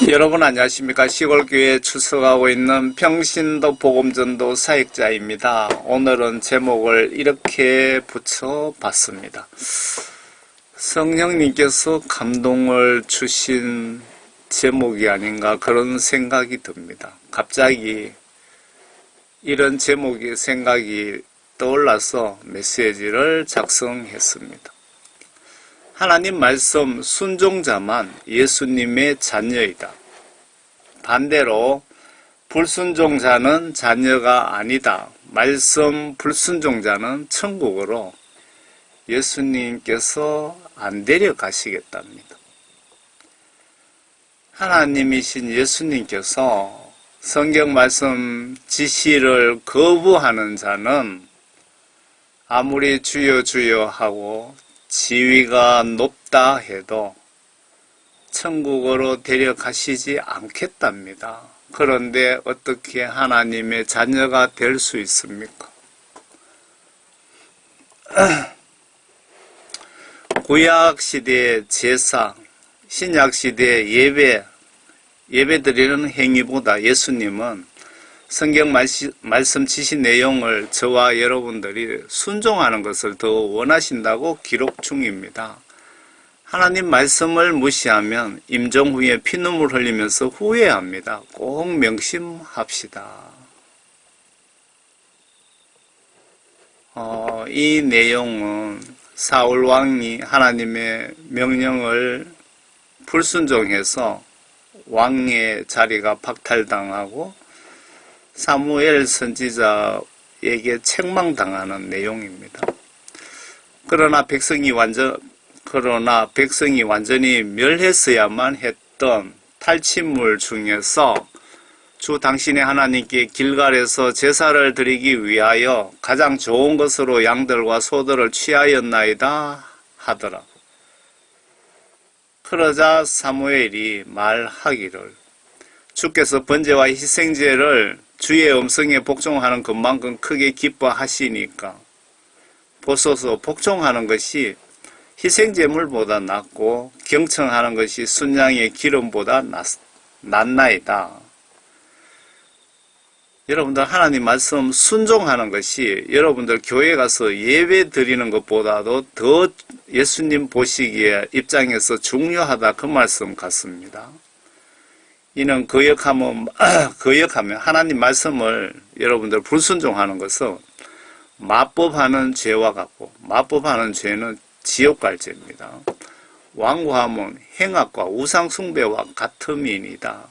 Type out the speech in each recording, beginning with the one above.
여러분 안녕하십니까. 시골교회에 출석하고 있는 평신도 복음전도 사역자입니다. 오늘은 제목을 이렇게 붙여봤습니다. 성령님께서 감동을 주신 제목이 아닌가 그런 생각이 듭니다. 갑자기 이런 제목의 생각이 떠올라서 메시지를 작성했습니다. 하나님 말씀 순종자만 예수님의 자녀이다. 반대로 불순종자는 자녀가 아니다. 말씀 불순종자는 천국으로 예수님께서 안 데려가시겠답니다. 하나님이신 예수님께서 성경 말씀 지시를 거부하는 자는 아무리 주여 주여 하고 지위가 높다 해도 천국으로 데려가시지 않겠답니다. 그런데 어떻게 하나님의 자녀가 될 수 있습니까? 구약시대의 제사, 신약시대의 예배 드리는 행위보다 예수님은 성경 말씀 지시 내용을 저와 여러분들이 순종하는 것을 더 원하신다고 기록 중입니다. 하나님 말씀을 무시하면 임종 후에 피눈물 흘리면서 후회합니다. 꼭 명심합시다. 이 내용은 사울 왕이 하나님의 명령을 불순종해서 왕의 자리가 박탈당하고 사무엘 선지자에게 책망당하는 내용입니다. 그러나 백성이 완전히 멸했어야만 했던 탈취물 중에서 주 당신의 하나님께 길갈에서 제사를 드리기 위하여 가장 좋은 것으로 양들과 소들을 취하였나이다 하더라. 그러자 사무엘이 말하기를 주께서 번제와 희생제를 주의 음성에 복종하는 것만큼 크게 기뻐하시니까 보소서 복종하는 것이 희생제물보다 낫고 경청하는 것이 순양의 기름보다 낫나이다. 여러분들 하나님 말씀 순종하는 것이 여러분들 교회 가서 예배 드리는 것보다도 더 예수님 보시기에 입장에서 중요하다 그 말씀 같습니다. 이는 거역하면 하나님 말씀을 여러분들 불순종하는 것은 마법하는 죄와 같고 마법하는 죄는 지옥 갈 죄입니다. 완고함은 행악과 우상 숭배와 같음이니이다.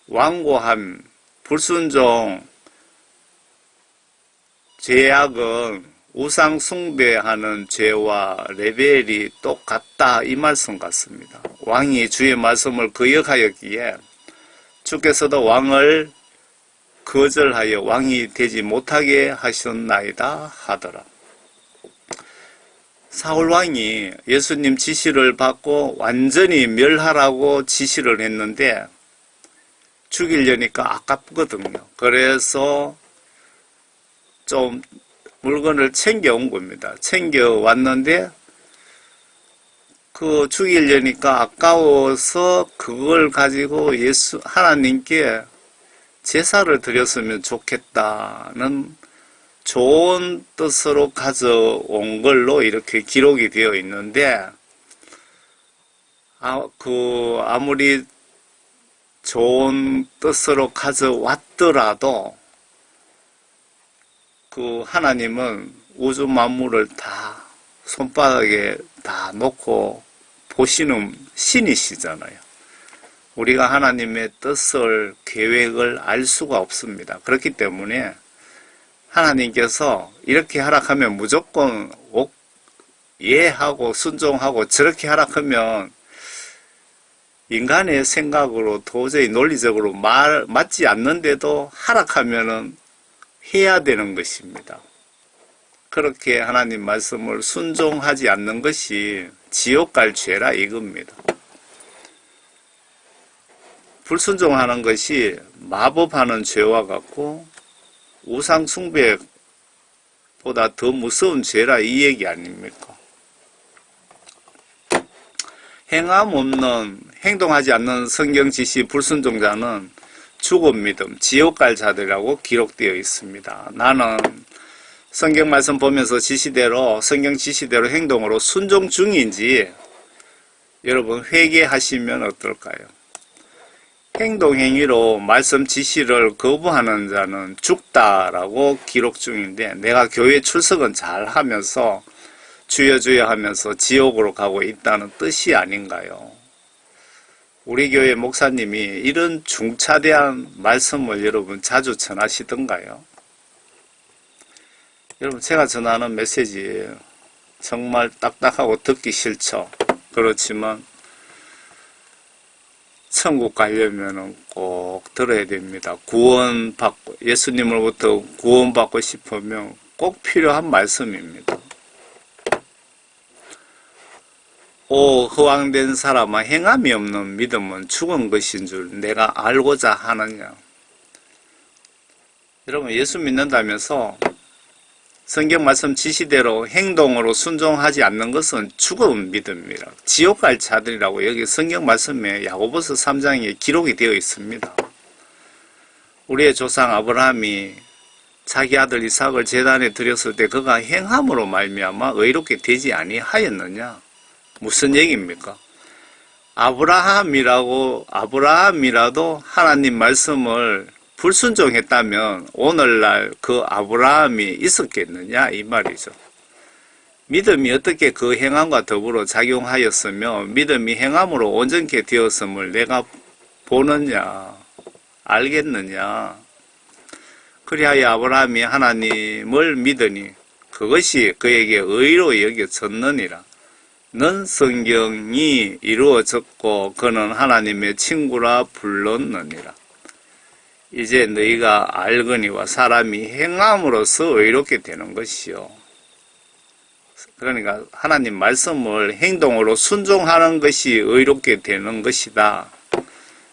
완고함, 불순종, 죄악은 우상 숭배하는 죄와 레벨이 똑같다 이 말씀 같습니다. 왕이 주의 말씀을 거역하였기에 주께서도 왕을 거절하여 왕이 되지 못하게 하셨나이다 하더라. 사울 왕이 예수님 지시를 받고 완전히 멸하라고 지시를 했는데 죽이려니까 아깝거든요. 그래서 좀 물건을 챙겨온 겁니다. 챙겨왔는데 그 죽이려니까 아까워서 그걸 가지고 하나님께 제사를 드렸으면 좋겠다는 좋은 뜻으로 가져온 걸로 이렇게 기록이 되어 있는데 아무리 좋은 뜻으로 가져왔더라도 그 하나님은 우주 만물을 다 손바닥에 다 놓고 보시는 신이시잖아요. 우리가 하나님의 뜻을, 계획을 알 수가 없습니다. 그렇기 때문에 하나님께서 이렇게 하락하면 무조건 예하고 순종하고 저렇게 하락하면 인간의 생각으로 도저히 논리적으로 맞지 않는데도 하락하면은 해야 되는 것입니다. 그렇게 하나님 말씀을 순종하지 않는 것이 지옥 갈 죄라 이겁니다. 불순종하는 것이 마법하는 죄와 같고 우상 숭배보다 더 무서운 죄라 이 얘기 아닙니까? 행함 없는 행동하지 않는 성경 지시 불순종자는 죽은 믿음, 지옥 갈 자들이라고 기록되어 있습니다. 나는 성경 말씀 보면서 지시대로, 성경 지시대로 행동으로 순종 중인지 여러분 회개하시면 어떨까요? 행동 행위로 말씀 지시를 거부하는 자는 죽다라고 기록 중인데, 내가 교회 출석은 잘 하면서 주여 주여 하면서 지옥으로 가고 있다는 뜻이 아닌가요? 우리 교회 목사님이 이런 중차대한 말씀을 여러분 자주 전하시던가요? 여러분, 제가 전하는 메시지 정말 딱딱하고 듣기 싫죠. 그렇지만 천국 가려면 꼭 들어야 됩니다. 구원받고, 예수님으로부터 구원받고 싶으면 꼭 필요한 말씀입니다. 오 허황된 사람아, 행함이 없는 믿음은 죽은 것인 줄 내가 알고자 하느냐. 여러분, 예수 믿는다면서 성경 말씀 지시대로 행동으로 순종하지 않는 것은 죽은 믿음이라, 지옥 갈 자들이라고 여기 성경 말씀에 야고보서 3장에 기록이 되어 있습니다. 우리의 조상 아브라함이 자기 아들 이삭을 제단에 드렸을 때 그가 행함으로 말미암아 의롭게 되지 아니하였느냐? 무슨 얘기입니까? 아브라함이라도 하나님 말씀을 불순종했다면 오늘날 그 아브라함이 있었겠느냐 이 말이죠. 믿음이 어떻게 그 행함과 더불어 작용하였으며 믿음이 행함으로 온전케 되었음을 내가 보느냐 알겠느냐. 그리하여 아브라함이 하나님을 믿으니 그것이 그에게 의로 여겨졌느니라. 는 성경이 이루어졌고 그는 하나님의 친구라 불렀느니라. 이제 너희가 알거니와 사람이 행함으로써 의롭게 되는 것이요. 그러니까 하나님 말씀을 행동으로 순종하는 것이 의롭게 되는 것이다.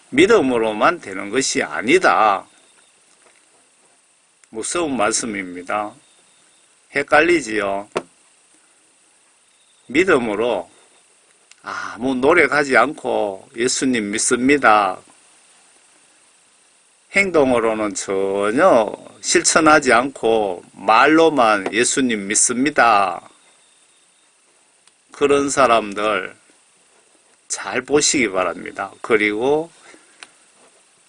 믿음으로만 되는 것이 아니다. 무서운 말씀입니다. 헷갈리지요. 믿음으로 아무 노력하지 않고 예수님 믿습니다. 행동으로는 전혀 실천하지 않고 말로만 예수님 믿습니다. 그런 사람들 잘 보시기 바랍니다. 그리고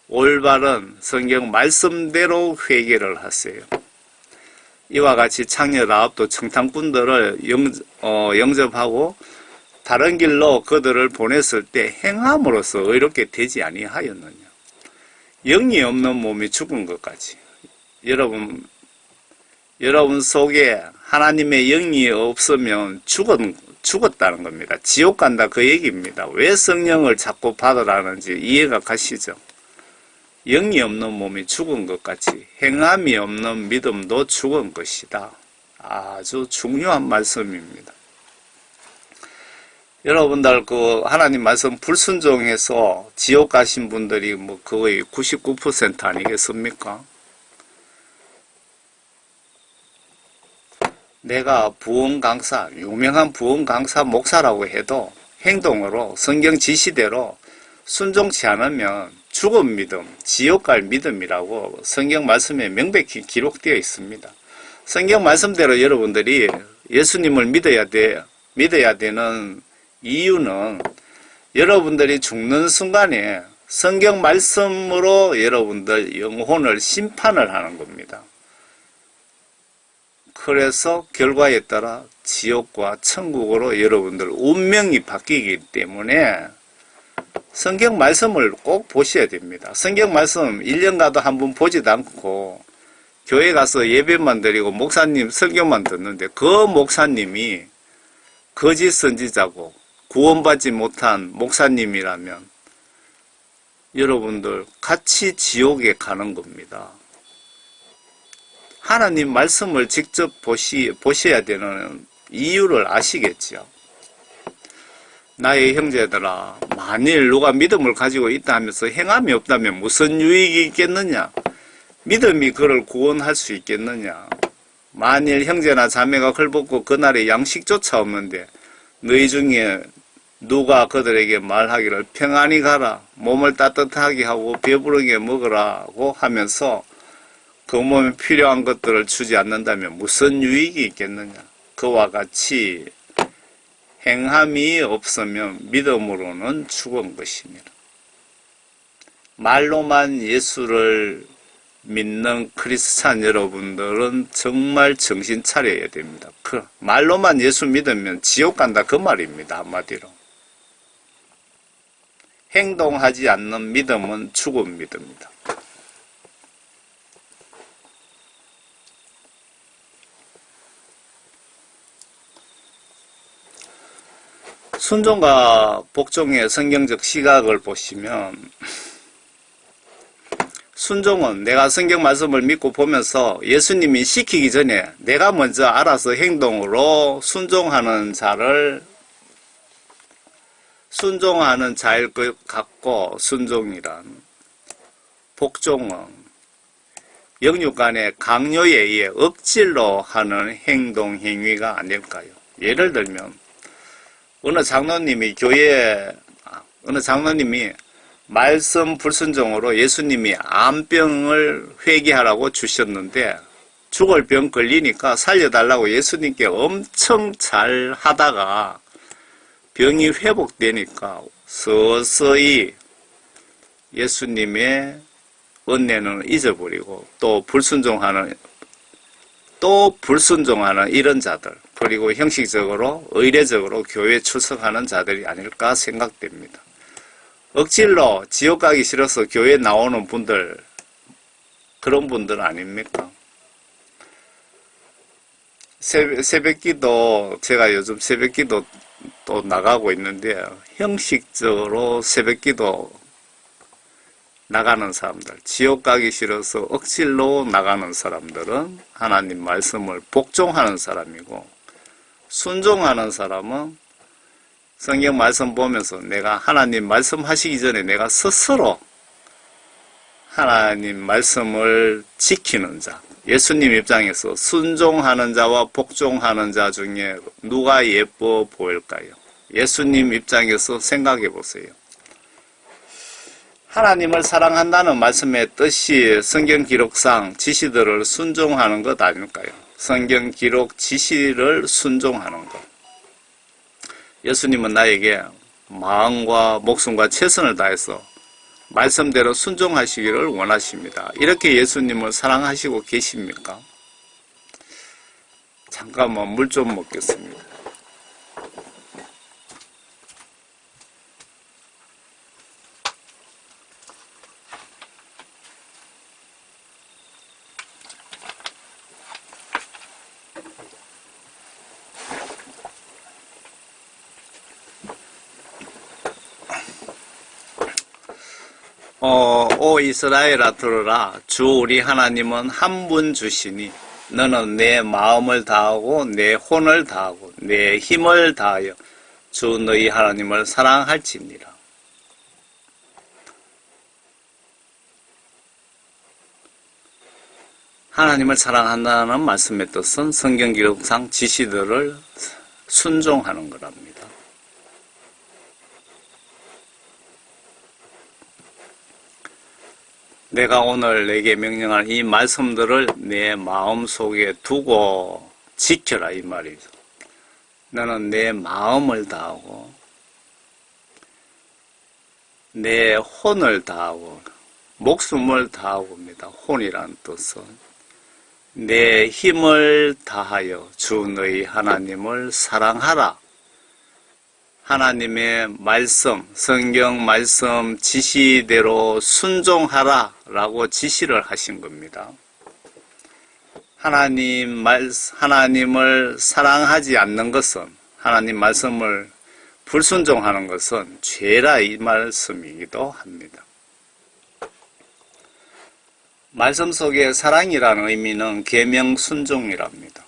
올바른 성경 말씀대로 회개를 하세요. 이와 같이 창녀라합도 청탕꾼들을 영접하고 다른 길로 그들을 보냈을 때 행함으로써 의롭게 되지 아니하였느냐. 영이 없는 몸이 죽은 것까지. 여러분 속에 하나님의 영이 없으면 죽었다는 겁니다. 지옥 간다 그 얘기입니다. 왜 성령을 자꾸 받으라는지 이해가 가시죠? 영이 없는 몸이 죽은 것 같이 행함이 없는 믿음도 죽은 것이다. 아주 중요한 말씀입니다. 여러분들 그 하나님 말씀 불순종해서 지옥 가신 분들이 뭐 거의 99% 아니겠습니까? 내가 부흥 강사, 유명한 부흥 강사 목사라고 해도 행동으로 성경 지시대로 순종치 않으면 죽은 믿음, 지옥 갈 믿음이라고 성경 말씀에 명백히 기록되어 있습니다. 성경 말씀대로 여러분들이 예수님을 믿어야 되는 이유는 여러분들이 죽는 순간에 성경 말씀으로 여러분들 영혼을 심판을 하는 겁니다. 그래서 결과에 따라 지옥과 천국으로 여러분들 운명이 바뀌기 때문에 성경 말씀을 꼭 보셔야 됩니다. 성경 말씀 1년 가도 한 번 보지도 않고 교회 가서 예배만 드리고 목사님 설교만 듣는데 그 목사님이 거짓 선지자고 구원받지 못한 목사님이라면 여러분들 같이 지옥에 가는 겁니다. 하나님 말씀을 직접 보셔야 되는 이유를 아시겠죠? 나의 형제들아, 만일 누가 믿음을 가지고 있다 하면서 행함이 없다면 무슨 유익이 있겠느냐? 믿음이 그를 구원할 수 있겠느냐? 만일 형제나 자매가 헐벗고 그날에 양식조차 없는데 너희 중에 누가 그들에게 말하기를 평안히 가라, 몸을 따뜻하게 하고 배부르게 먹으라고 하면서 그 몸에 필요한 것들을 주지 않는다면 무슨 유익이 있겠느냐. 그와 같이 행함이 없으면 믿음으로는 죽은 것입니다. 말로만 예수를 믿는 크리스찬 여러분들은 정말 정신 차려야 됩니다. 말로만 예수 믿으면 지옥 간다 그 말입니다. 한마디로. 행동하지 않는 믿음은 죽은 믿음입니다. 순종과 복종의 성경적 시각을 보시면 순종은 내가 성경 말씀을 믿고 보면서 예수님이 시키기 전에 내가 먼저 알아서 행동으로 순종하는 자일 것 같고, 순종이란 복종은 영육간의 강요에 의해 억지로 하는 행동 행위가 아닐까요? 예를 들면 어느 장로님이 말씀 불순종으로 예수님이 암병을 회개하라고 주셨는데 죽을 병 걸리니까 살려달라고 예수님께 엄청 잘 하다가 병이 회복되니까 서서히 예수님의 은혜는 잊어버리고 또 불순종하는 이런 자들, 그리고 형식적으로 의례적으로 교회에 출석하는 자들이 아닐까 생각됩니다. 억지로 지옥 가기 싫어서 교회에 나오는 분들, 그런 분들 아닙니까? 새벽기도, 제가 요즘 새벽기도 또 나가고 있는데 형식적으로 새벽기도 나가는 사람들, 지옥 가기 싫어서 억지로 나가는 사람들은 하나님 말씀을 복종하는 사람이고, 순종하는 사람은 성경 말씀 보면서 내가 하나님 말씀하시기 전에 내가 스스로 하나님 말씀을 지키는 자, 예수님 입장에서 순종하는 자와 복종하는 자 중에 누가 예뻐 보일까요? 예수님 입장에서 생각해 보세요. 하나님을 사랑한다는 말씀의 뜻이 성경 기록상 지시들을 순종하는 것 아닐까요? 성경 기록 지시를 순종하는 것. 예수님은 나에게 마음과 목숨과 최선을 다해서 말씀대로 순종하시기를 원하십니다. 이렇게 예수님을 사랑하시고 계십니까? 잠깐만 물 좀 먹겠습니다. 오 이스라엘아 들으라. 주 우리 하나님은 한 분 주시니 너는 내 마음을 다하고 내 혼을 다하고 내 힘을 다하여 주 너희 하나님을 사랑할지니라. 하나님을 사랑한다는 말씀의 뜻은 성경 기록상 지시들을 순종하는 거랍니다. 내가 오늘 내게 명령한 이 말씀들을 내 마음속에 두고 지켜라 이 말이죠. 너는 내 마음을 다하고 내 혼을 다하고 목숨을 다하고입니다. 혼이란 뜻은 내 힘을 다하여 주 너희 하나님을 사랑하라. 하나님의 말씀, 성경 말씀 지시대로 순종하라 라고 지시를 하신 겁니다. 하나님을 사랑하지 않는 것은, 하나님 말씀을 불순종하는 것은 죄라 이 말씀이기도 합니다. 말씀 속에 사랑이라는 의미는 계명 순종이랍니다.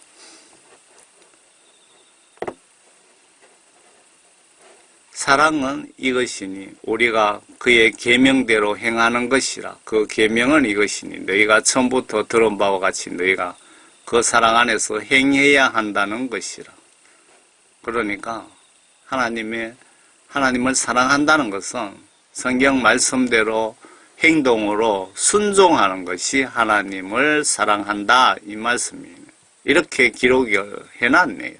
사랑은 이것이니 우리가 그의 계명대로 행하는 것이라. 그 계명은 이것이니 너희가 처음부터 들은 바와 같이 너희가 그 사랑 안에서 행해야 한다는 것이라. 그러니까 하나님을 사랑한다는 것은 성경 말씀대로 행동으로 순종하는 것이 하나님을 사랑한다 이 말씀이에요. 이렇게 기록을 해놨네요.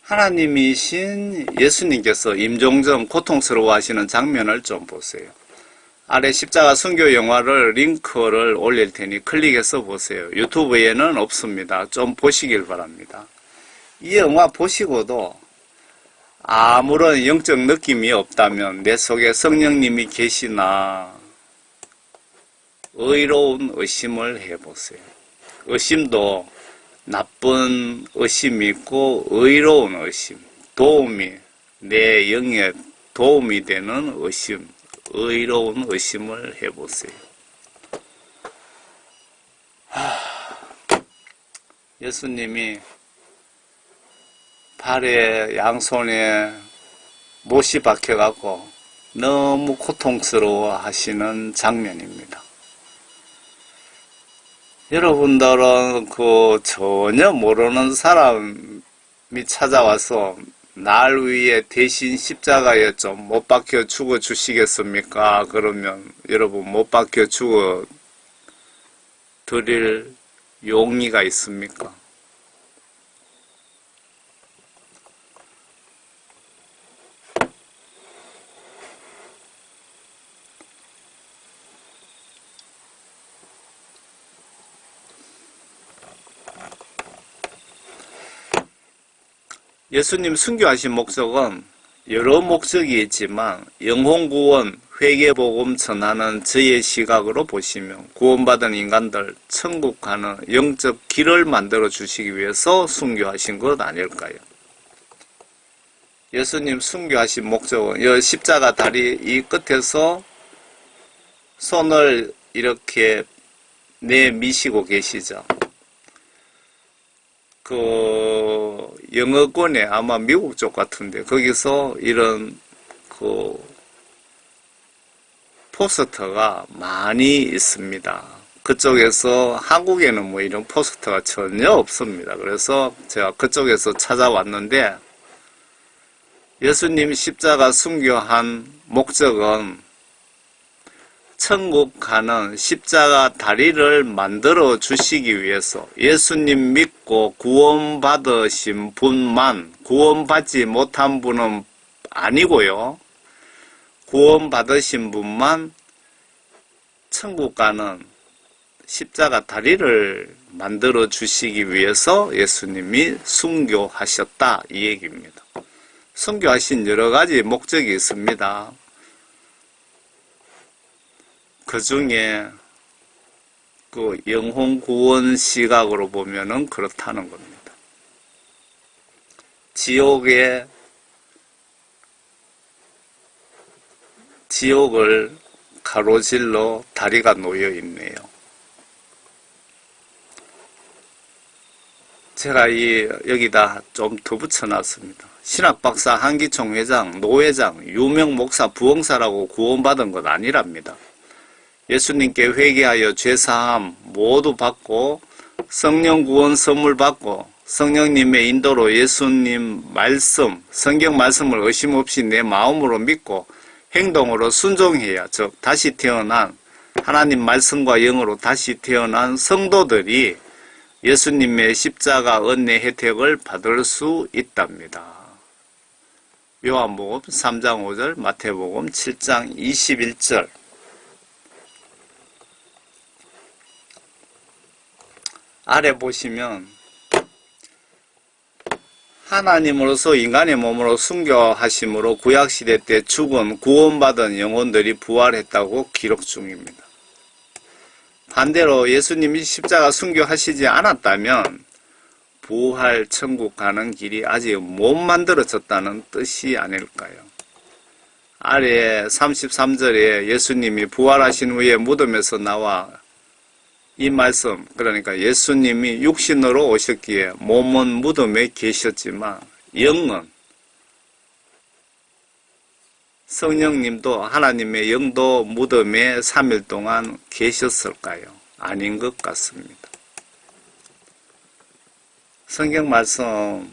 하나님이신 예수님께서 임종전 고통스러워하시는 장면을 좀 보세요. 아래 십자가 순교 영화를 링크를 올릴 테니 클릭해서 보세요. 유튜브에는 없습니다. 좀 보시길 바랍니다. 이 영화 보시고도 아무런 영적 느낌이 없다면 내 속에 성령님이 계시나 의로운 의심을 해보세요. 의심도 나쁜 의심이 있고 의로운 의심, 내 영에 도움이 되는 의심, 의로운 의심을 해보세요. 예수님이 발에 양손에 못이 박혀갖고 너무 고통스러워 하시는 장면입니다. 여러분들은 전혀 모르는 사람이 찾아와서 날 위해 대신 십자가에 좀 못 박혀 죽어 주시겠습니까? 그러면 여러분 못 박혀 죽어 드릴 용의가 있습니까? 예수님 순교하신 목적은 여러 목적이 있지만 영혼구원, 회개복음 전하는 저의 시각으로 보시면 구원받은 인간들 천국 가는 영적 길을 만들어 주시기 위해서 순교하신 것 아닐까요? 예수님 순교하신 목적은 이 십자가 다리 이 끝에서 손을 이렇게 내미시고 계시죠. 영어권에 아마 미국 쪽 같은데 거기서 이런 포스터가 많이 있습니다. 그쪽에서 한국에는 뭐 이런 포스터가 전혀 없습니다. 그래서 제가 그쪽에서 찾아왔는데 예수님 십자가 순교한 목적은 천국 가는 십자가 다리를 만들어 주시기 위해서 예수님 믿고 구원받으신 분만, 구원받지 못한 분은 아니고요. 구원받으신 분만 천국 가는 십자가 다리를 만들어 주시기 위해서 예수님이 순교하셨다 이 얘기입니다. 순교하신 여러 가지 목적이 있습니다. 그 중에 영혼 구원 시각으로 보면은 그렇다는 겁니다. 지옥을 가로질러 다리가 놓여 있네요. 제가 여기다 좀 더 붙여놨습니다. 신학박사, 한기총 회장, 노회장, 유명 목사, 부흥사라고 구원받은 것 아니랍니다. 예수님께 회개하여 죄사함 모두 받고 성령 구원 선물 받고 성령님의 인도로 예수님 말씀, 성경 말씀을 의심 없이 내 마음으로 믿고 행동으로 순종해야 즉 다시 태어난 하나님 말씀과 영으로 다시 태어난 성도들이 예수님의 십자가 은혜 혜택을 받을 수 있답니다. 요한복음 3장 5절, 마태복음 7장 21절. 아래 보시면 하나님으로서 인간의 몸으로 순교하심으로 구약시대 때 죽은 구원받은 영혼들이 부활했다고 기록 중입니다. 반대로 예수님이 십자가 순교하시지 않았다면 부활 천국 가는 길이 아직 못 만들어졌다는 뜻이 아닐까요? 아래 33절에 예수님이 부활하신 후에 무덤에서 나와 이 말씀, 그러니까 예수님이 육신으로 오셨기에 몸은 무덤에 계셨지만 영은 성령님도 하나님의 영도 무덤에 3일 동안 계셨을까요? 아닌 것 같습니다. 성경 말씀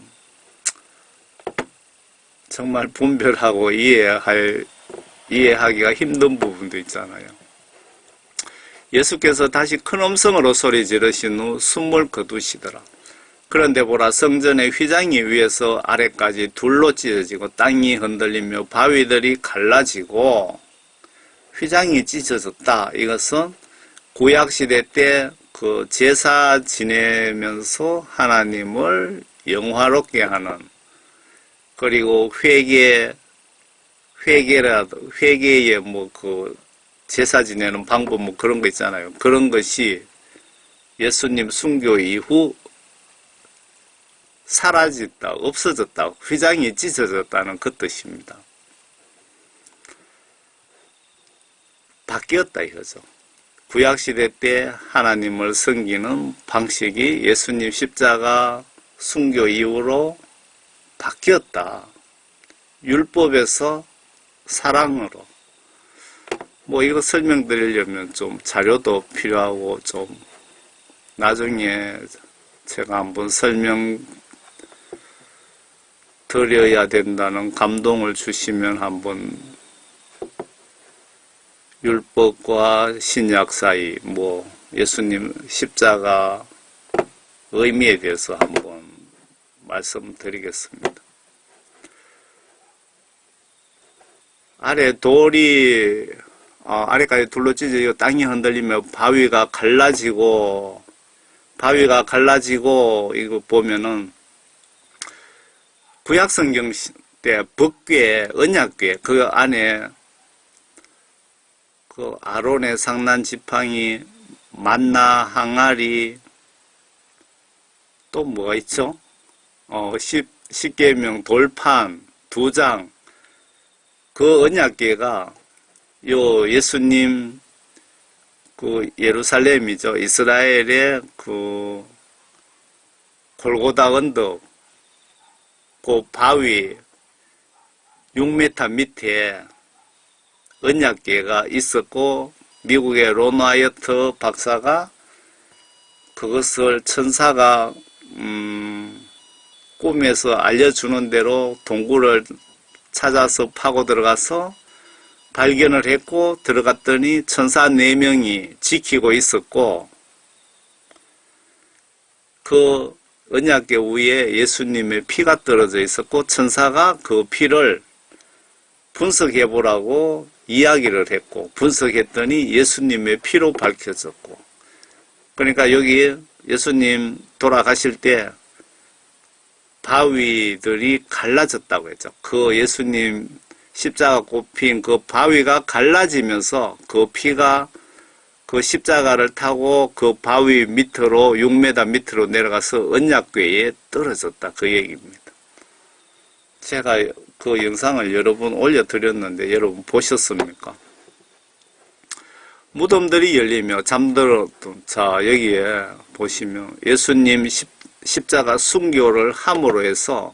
정말 분별하고 이해하기가 힘든 부분도 있잖아요. 예수께서 다시 큰 음성으로 소리 지르신 후 숨을 거두시더라. 그런데 보라, 성전의 휘장이 위에서 아래까지 둘로 찢어지고 땅이 흔들리며 바위들이 갈라지고 휘장이 찢어졌다. 이것은 구약시대 때 그 제사 지내면서 하나님을 영화롭게 하는, 그리고 회개의 뭐 그 제사 지내는 방법 뭐 그런 거 있잖아요. 그런 것이 예수님 순교 이후 사라졌다, 없어졌다, 휘장이 찢어졌다는 그 뜻입니다. 바뀌었다 이거죠. 구약시대 때 하나님을 섬기는 방식이 예수님 십자가 순교 이후로 바뀌었다. 율법에서 사랑으로. 뭐 이거 설명드리려면 좀 자료도 필요하고 좀 나중에 제가 한번 설명 드려야 된다는 감동을 주시면 한번 율법과 신약 사이 뭐 예수님 십자가 의미에 대해서 한번 말씀드리겠습니다. 아래까지 둘로 찢어지고 땅이 흔들리며 바위가 갈라지고 이거 보면은 구약성경 때 법궤, 언약궤 그 안에 그 아론의 상난 지팡이, 만나 항아리, 또 뭐가 있죠? 십계명 돌판 2장, 그 언약궤가 요 예수님 그 예루살렘이죠. 이스라엘의 그 골고다 언덕, 그 바위 6m 밑에 언약궤가 있었고, 미국의 론 와이어트 박사가 그것을 천사가 꿈에서 알려주는 대로 동굴을 찾아서 파고 들어가서 발견을 했고, 들어갔더니 천사 4명이 지키고 있었고, 그 언약궤 위에 예수님의 피가 떨어져 있었고, 천사가 그 피를 분석해보라고 이야기를 했고, 분석했더니 예수님의 피로 밝혀졌고, 그러니까 여기 예수님 돌아가실 때 바위들이 갈라졌다고 했죠. 그 예수님 십자가 꼽힌 그 바위가 갈라지면서 그 피가 그 십자가를 타고 그 바위 밑으로 6m 밑으로 내려가서 언약궤에 떨어졌다, 그 얘기입니다. 제가 그 영상을 여러 번 올려드렸는데 여러분 보셨습니까? 무덤들이 열리며 잠들었던, 자 여기에 보시면 예수님 십자가 순교를 함으로 해서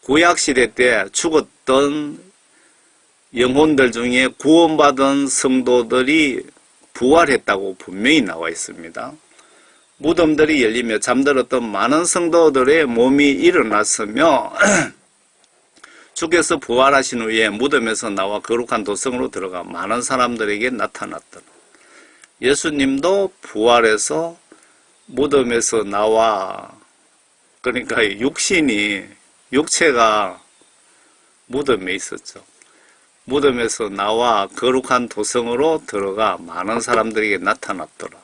구약시대 때 죽었던 영혼들 중에 구원받은 성도들이 부활했다고 분명히 나와 있습니다. 무덤들이 열리며 잠들었던 많은 성도들의 몸이 일어났으며 주께서 부활하신 후에 무덤에서 나와 거룩한 도성으로 들어가 많은 사람들에게 나타났더라. 예수님도 부활해서 무덤에서 나와, 그러니까 육체가 무덤에 있었죠. 무덤에서 나와 거룩한 도성으로 들어가 많은 사람들에게 나타났더라.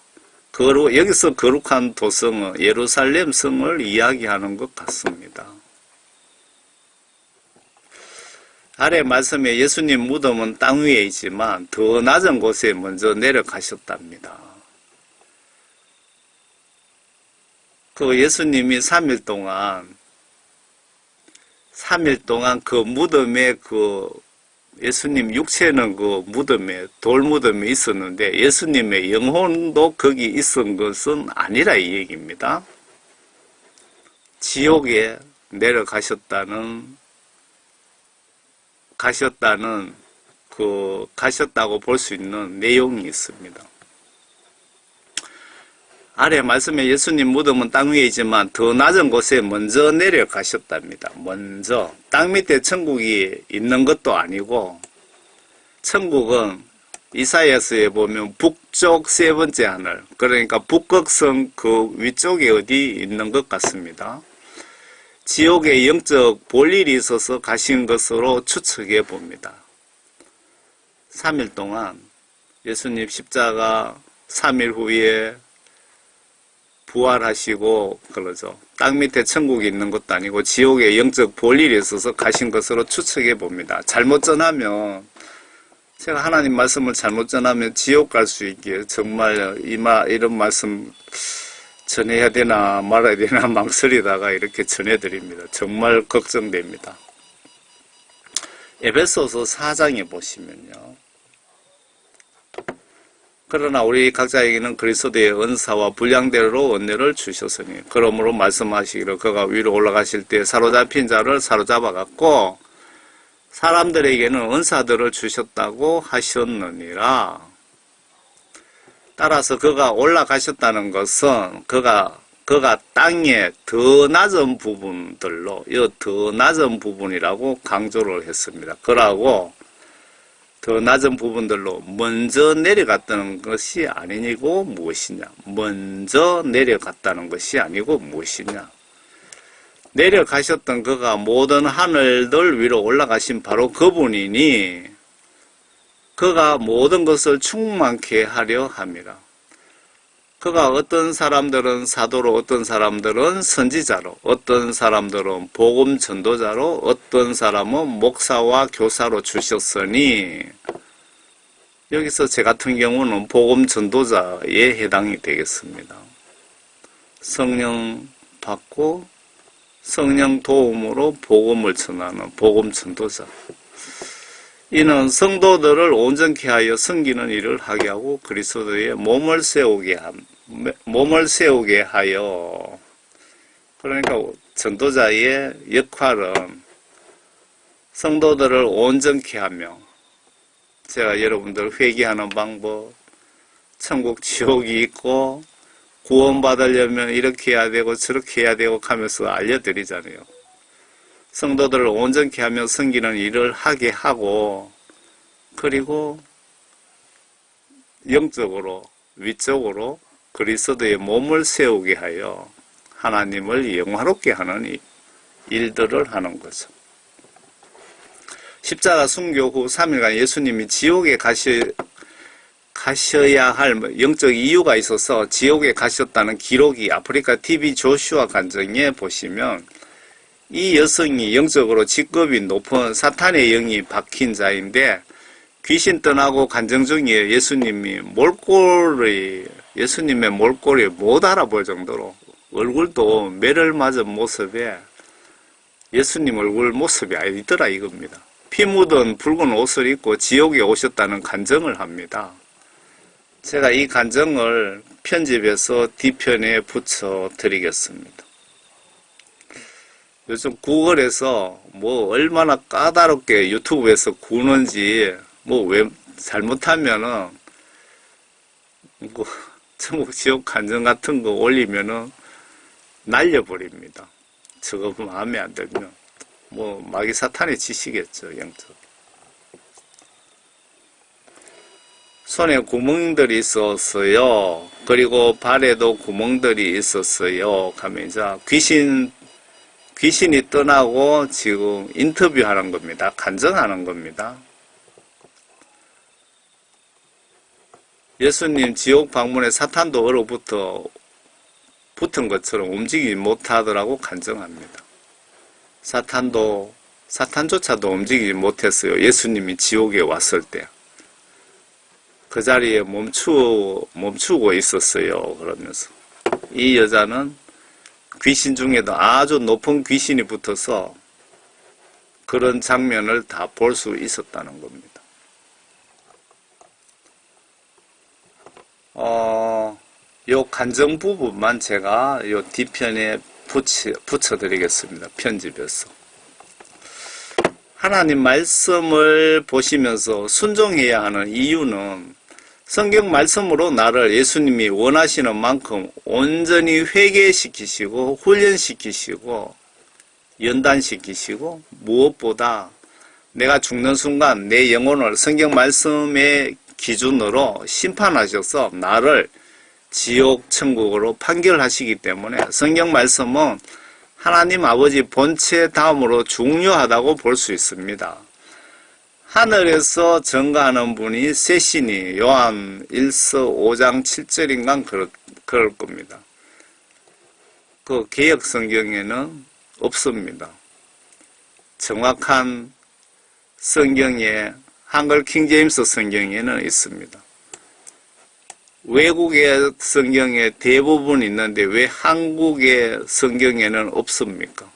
여기서 거룩한 도성은 예루살렘 성을 이야기하는 것 같습니다. 아래 말씀에 예수님 무덤은 땅 위에 있지만 더 낮은 곳에 먼저 내려가셨답니다. 그 예수님이 3일 동안 그 무덤에 예수님 육체는 그 무덤에, 돌무덤에 있었는데 예수님의 영혼도 거기 있은 것은 아니라 이 얘기입니다. 지옥에 가셨다고 볼 수 있는 내용이 있습니다. 아래 말씀에 예수님 무덤은 땅 위에 있지만 더 낮은 곳에 먼저 내려가셨답니다. 먼저. 땅 밑에 천국이 있는 것도 아니고, 천국은 이사야서에 보면 북쪽 세 번째 하늘, 그러니까 북극성 그 위쪽에 어디 있는 것 같습니다. 지옥에 영적 볼일이 있어서 가신 것으로 추측해 봅니다. 3일 동안 예수님 십자가 3일 후에 부활하시고 그러죠. 땅 밑에 천국이 있는 것도 아니고 지옥에 영적 볼일이 있어서 가신 것으로 추측해 봅니다. 잘못 전하면, 제가 하나님 말씀을 잘못 전하면 지옥 갈 수 있게 정말 이런 말씀 전해야 되나 말아야 되나 망설이다가 이렇게 전해드립니다. 정말 걱정됩니다. 에베소서 4장에 보시면요. 그러나 우리 각자에게는 그리스도의 은사와 분량대로 은혜를 주셨으니 그러므로 말씀하시기를 그가 위로 올라가실 때 사로잡힌 자를 사로잡아갖고 사람들에게는 은사들을 주셨다고 하셨느니라. 따라서 그가 올라가셨다는 것은 그가 땅의 더 낮은 부분들로, 이 더 낮은 부분이라고 강조를 했습니다. 그러고 더 낮은 부분들로 먼저 내려갔다는 것이 아니고 무엇이냐? 먼저 내려갔다는 것이 아니고 무엇이냐? 내려가셨던 그가 모든 하늘들 위로 올라가신 바로 그분이니 그가 모든 것을 충만케 하려 함이라. 그가 어떤 사람들은 사도로, 어떤 사람들은 선지자로, 어떤 사람들은 복음 전도자로, 어떤 사람은 목사와 교사로 주셨으니, 여기서 제 같은 경우는 복음 전도자에 해당이 되겠습니다. 성령 받고 성령 도움으로 복음을 전하는 복음 전도자. 이는 성도들을 온전케 하여 섬기는 일을 하게 하고 그리스도의 몸을 세우게 하여. 그러니까 전도자의 역할은 성도들을 온전케 하며, 제가 여러분들 회개하는 방법, 천국 지옥이 있고 구원받으려면 이렇게 해야 되고 저렇게 해야 되고 하면서 알려드리잖아요. 성도들을 온전케 하며 섬기는 일을 하게 하고, 그리고 영적으로 위쪽으로 그리스도의 몸을 세우게 하여 하나님을 영화롭게 하는 일들을 하는 거죠. 십자가 순교 후 3일간 예수님이 지옥에 가셔야 할 영적 이유가 있어서 지옥에 가셨다는 기록이 아프리카 TV 조슈아 간증에 보시면, 이 여성이 영적으로 직급이 높은 사탄의 영이 박힌 자인데 귀신 떠나고 간증 중에 예수님의 몰골을 못 알아볼 정도로 얼굴도 매를 맞은 모습에 예수님 얼굴 모습이 아니더라 이겁니다. 피 묻은 붉은 옷을 입고 지옥에 오셨다는 간증을 합니다. 제가 이 간증을 편집해서 뒤편에 붙여 드리겠습니다. 요즘 구글에서 뭐 얼마나 까다롭게 유튜브에서 구는지, 뭐 왜 잘못하면은 뭐 천국 지옥 간증 같은 거 올리면은 날려버립니다. 저거 마음에 안 들면 뭐 마귀 사탄의 짓이겠죠. 영적. 손에 구멍들이 있었어요. 그리고 발에도 구멍들이 있었어요. 하면서 귀신이 떠나고 지금 인터뷰하는 겁니다. 간증하는 겁니다. 예수님 지옥 방문에 사탄도 얼어붙어 붙은 것처럼 움직이지 못하더라고 간증합니다. 사탄조차도 움직이지 못했어요. 예수님이 지옥에 왔을 때. 그 자리에 멈추고 있었어요. 그러면서. 이 여자는 귀신 중에도 아주 높은 귀신이 붙어서 그런 장면을 다 볼 수 있었다는 겁니다. 요 간증 부분만 제가 요 뒤편에 붙여드리겠습니다. 편집해서. 하나님 말씀을 보시면서 순종해야 하는 이유는 성경 말씀으로 나를 예수님이 원하시는 만큼 온전히 회개시키시고 훈련시키시고 연단시키시고 무엇보다 내가 죽는 순간 내 영혼을 성경 말씀의 기준으로 심판하셔서 나를 지옥 천국으로 판결하시기 때문에 성경 말씀은 하나님 아버지 본체 다음으로 중요하다고 볼 수 있습니다. 하늘에서 증거하는 분이 셋이니 요한 1서 5장 7절인가 그럴 겁니다. 그 개역 성경에는 없습니다. 정확한 성경에 한글 킹제임스 성경에는 있습니다. 외국의 성경에 대부분 있는데 왜 한국의 성경에는 없습니까?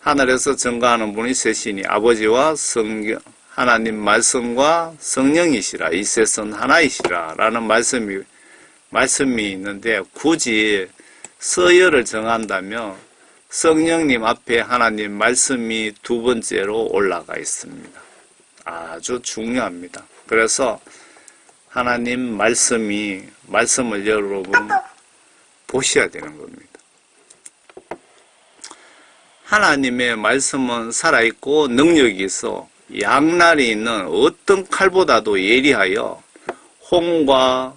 하늘에서 증거하는 분이 셋이니 아버지와 성경 하나님 말씀과 성령이시라 이 셋은 하나이시라 라는 말씀이 있는데 굳이 서열을 정한다면 성령님 앞에 하나님 말씀이 두 번째로 올라가 있습니다. 아주 중요합니다. 그래서 하나님 말씀을 여러분 보셔야 되는 겁니다. 하나님의 말씀은 살아있고 능력이 있어 양날이 있는 어떤 칼보다도 예리하여 혼과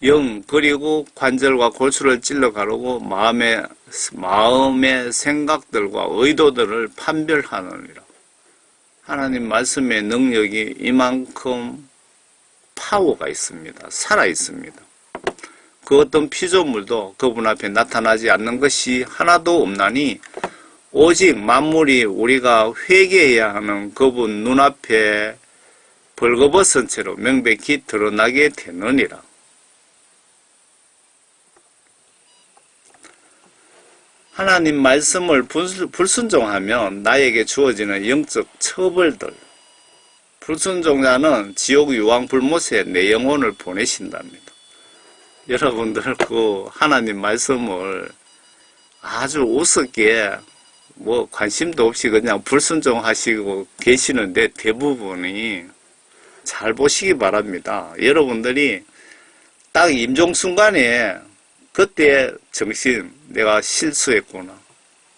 영 그리고 관절과 골수를 찔러 가르고 마음의 생각들과 의도들을 판별하느니라. 하나님 말씀의 능력이 이만큼 파워가 있습니다. 살아 있습니다. 그 어떤 피조물도 그분 앞에 나타나지 않는 것이 하나도 없나니 오직 만물이 우리가 회개해야 하는 그분 눈앞에 벌거벗은 채로 명백히 드러나게 되느니라. 하나님 말씀을 불순종하면 나에게 주어지는 영적 처벌들, 불순종자는 지옥 유황 불못에 내 영혼을 보내신답니다. 여러분들 그 하나님 말씀을 아주 우습게 관심도 없이 그냥 불순종하시고 계시는데 대부분이 잘 보시기 바랍니다. 여러분들이 딱 임종 순간에 그때 정신 내가 실수했구나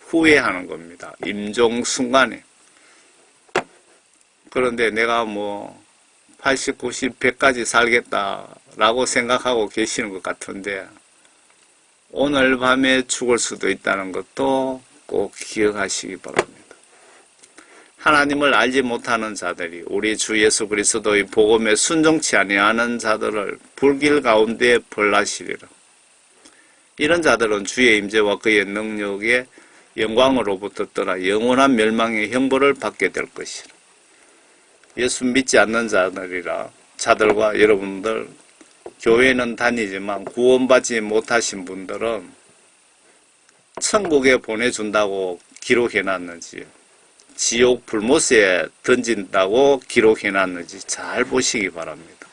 후회하는 겁니다. 임종 순간에. 그런데 내가 80, 90, 100까지 살겠다라고 생각하고 계시는 것 같은데 오늘 밤에 죽을 수도 있다는 것도 꼭 기억하시기 바랍니다. 하나님을 알지 못하는 자들이 우리 주 예수 그리스도의 복음에 순종치 아니하는 자들을 불길 가운데 벌하시리라. 이런 자들은 주의 임재와 그의 능력의 영광으로부터 떠나 영원한 멸망의 형벌을 받게 될 것이라. 예수 믿지 않는 자들과 여러분들 교회는 다니지만 구원받지 못하신 분들은 천국에 보내준다고 기록해놨는지 지옥 불못에 던진다고 기록해놨는지 잘 보시기 바랍니다.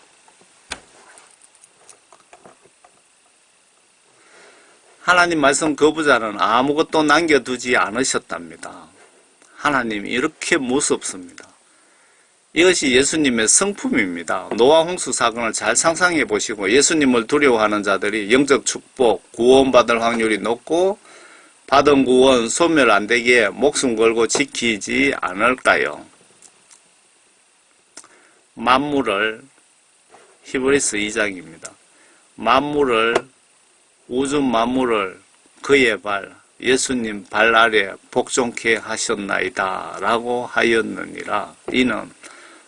하나님 말씀 거부자는 아무것도 남겨두지 않으셨답니다. 하나님이 이렇게 무섭습니다. 이것이 예수님의 성품입니다. 노아 홍수 사건을 잘 상상해 보시고 예수님을 두려워하는 자들이 영적 축복, 구원받을 확률이 높고 받은 구원 소멸 안 되게 목숨 걸고 지키지 않을까요? 만물을 히브리서 2장입니다. 우주 만물을 그의 발 예수님 발 아래 복종케 하셨나이다 라고 하였느니라. 이는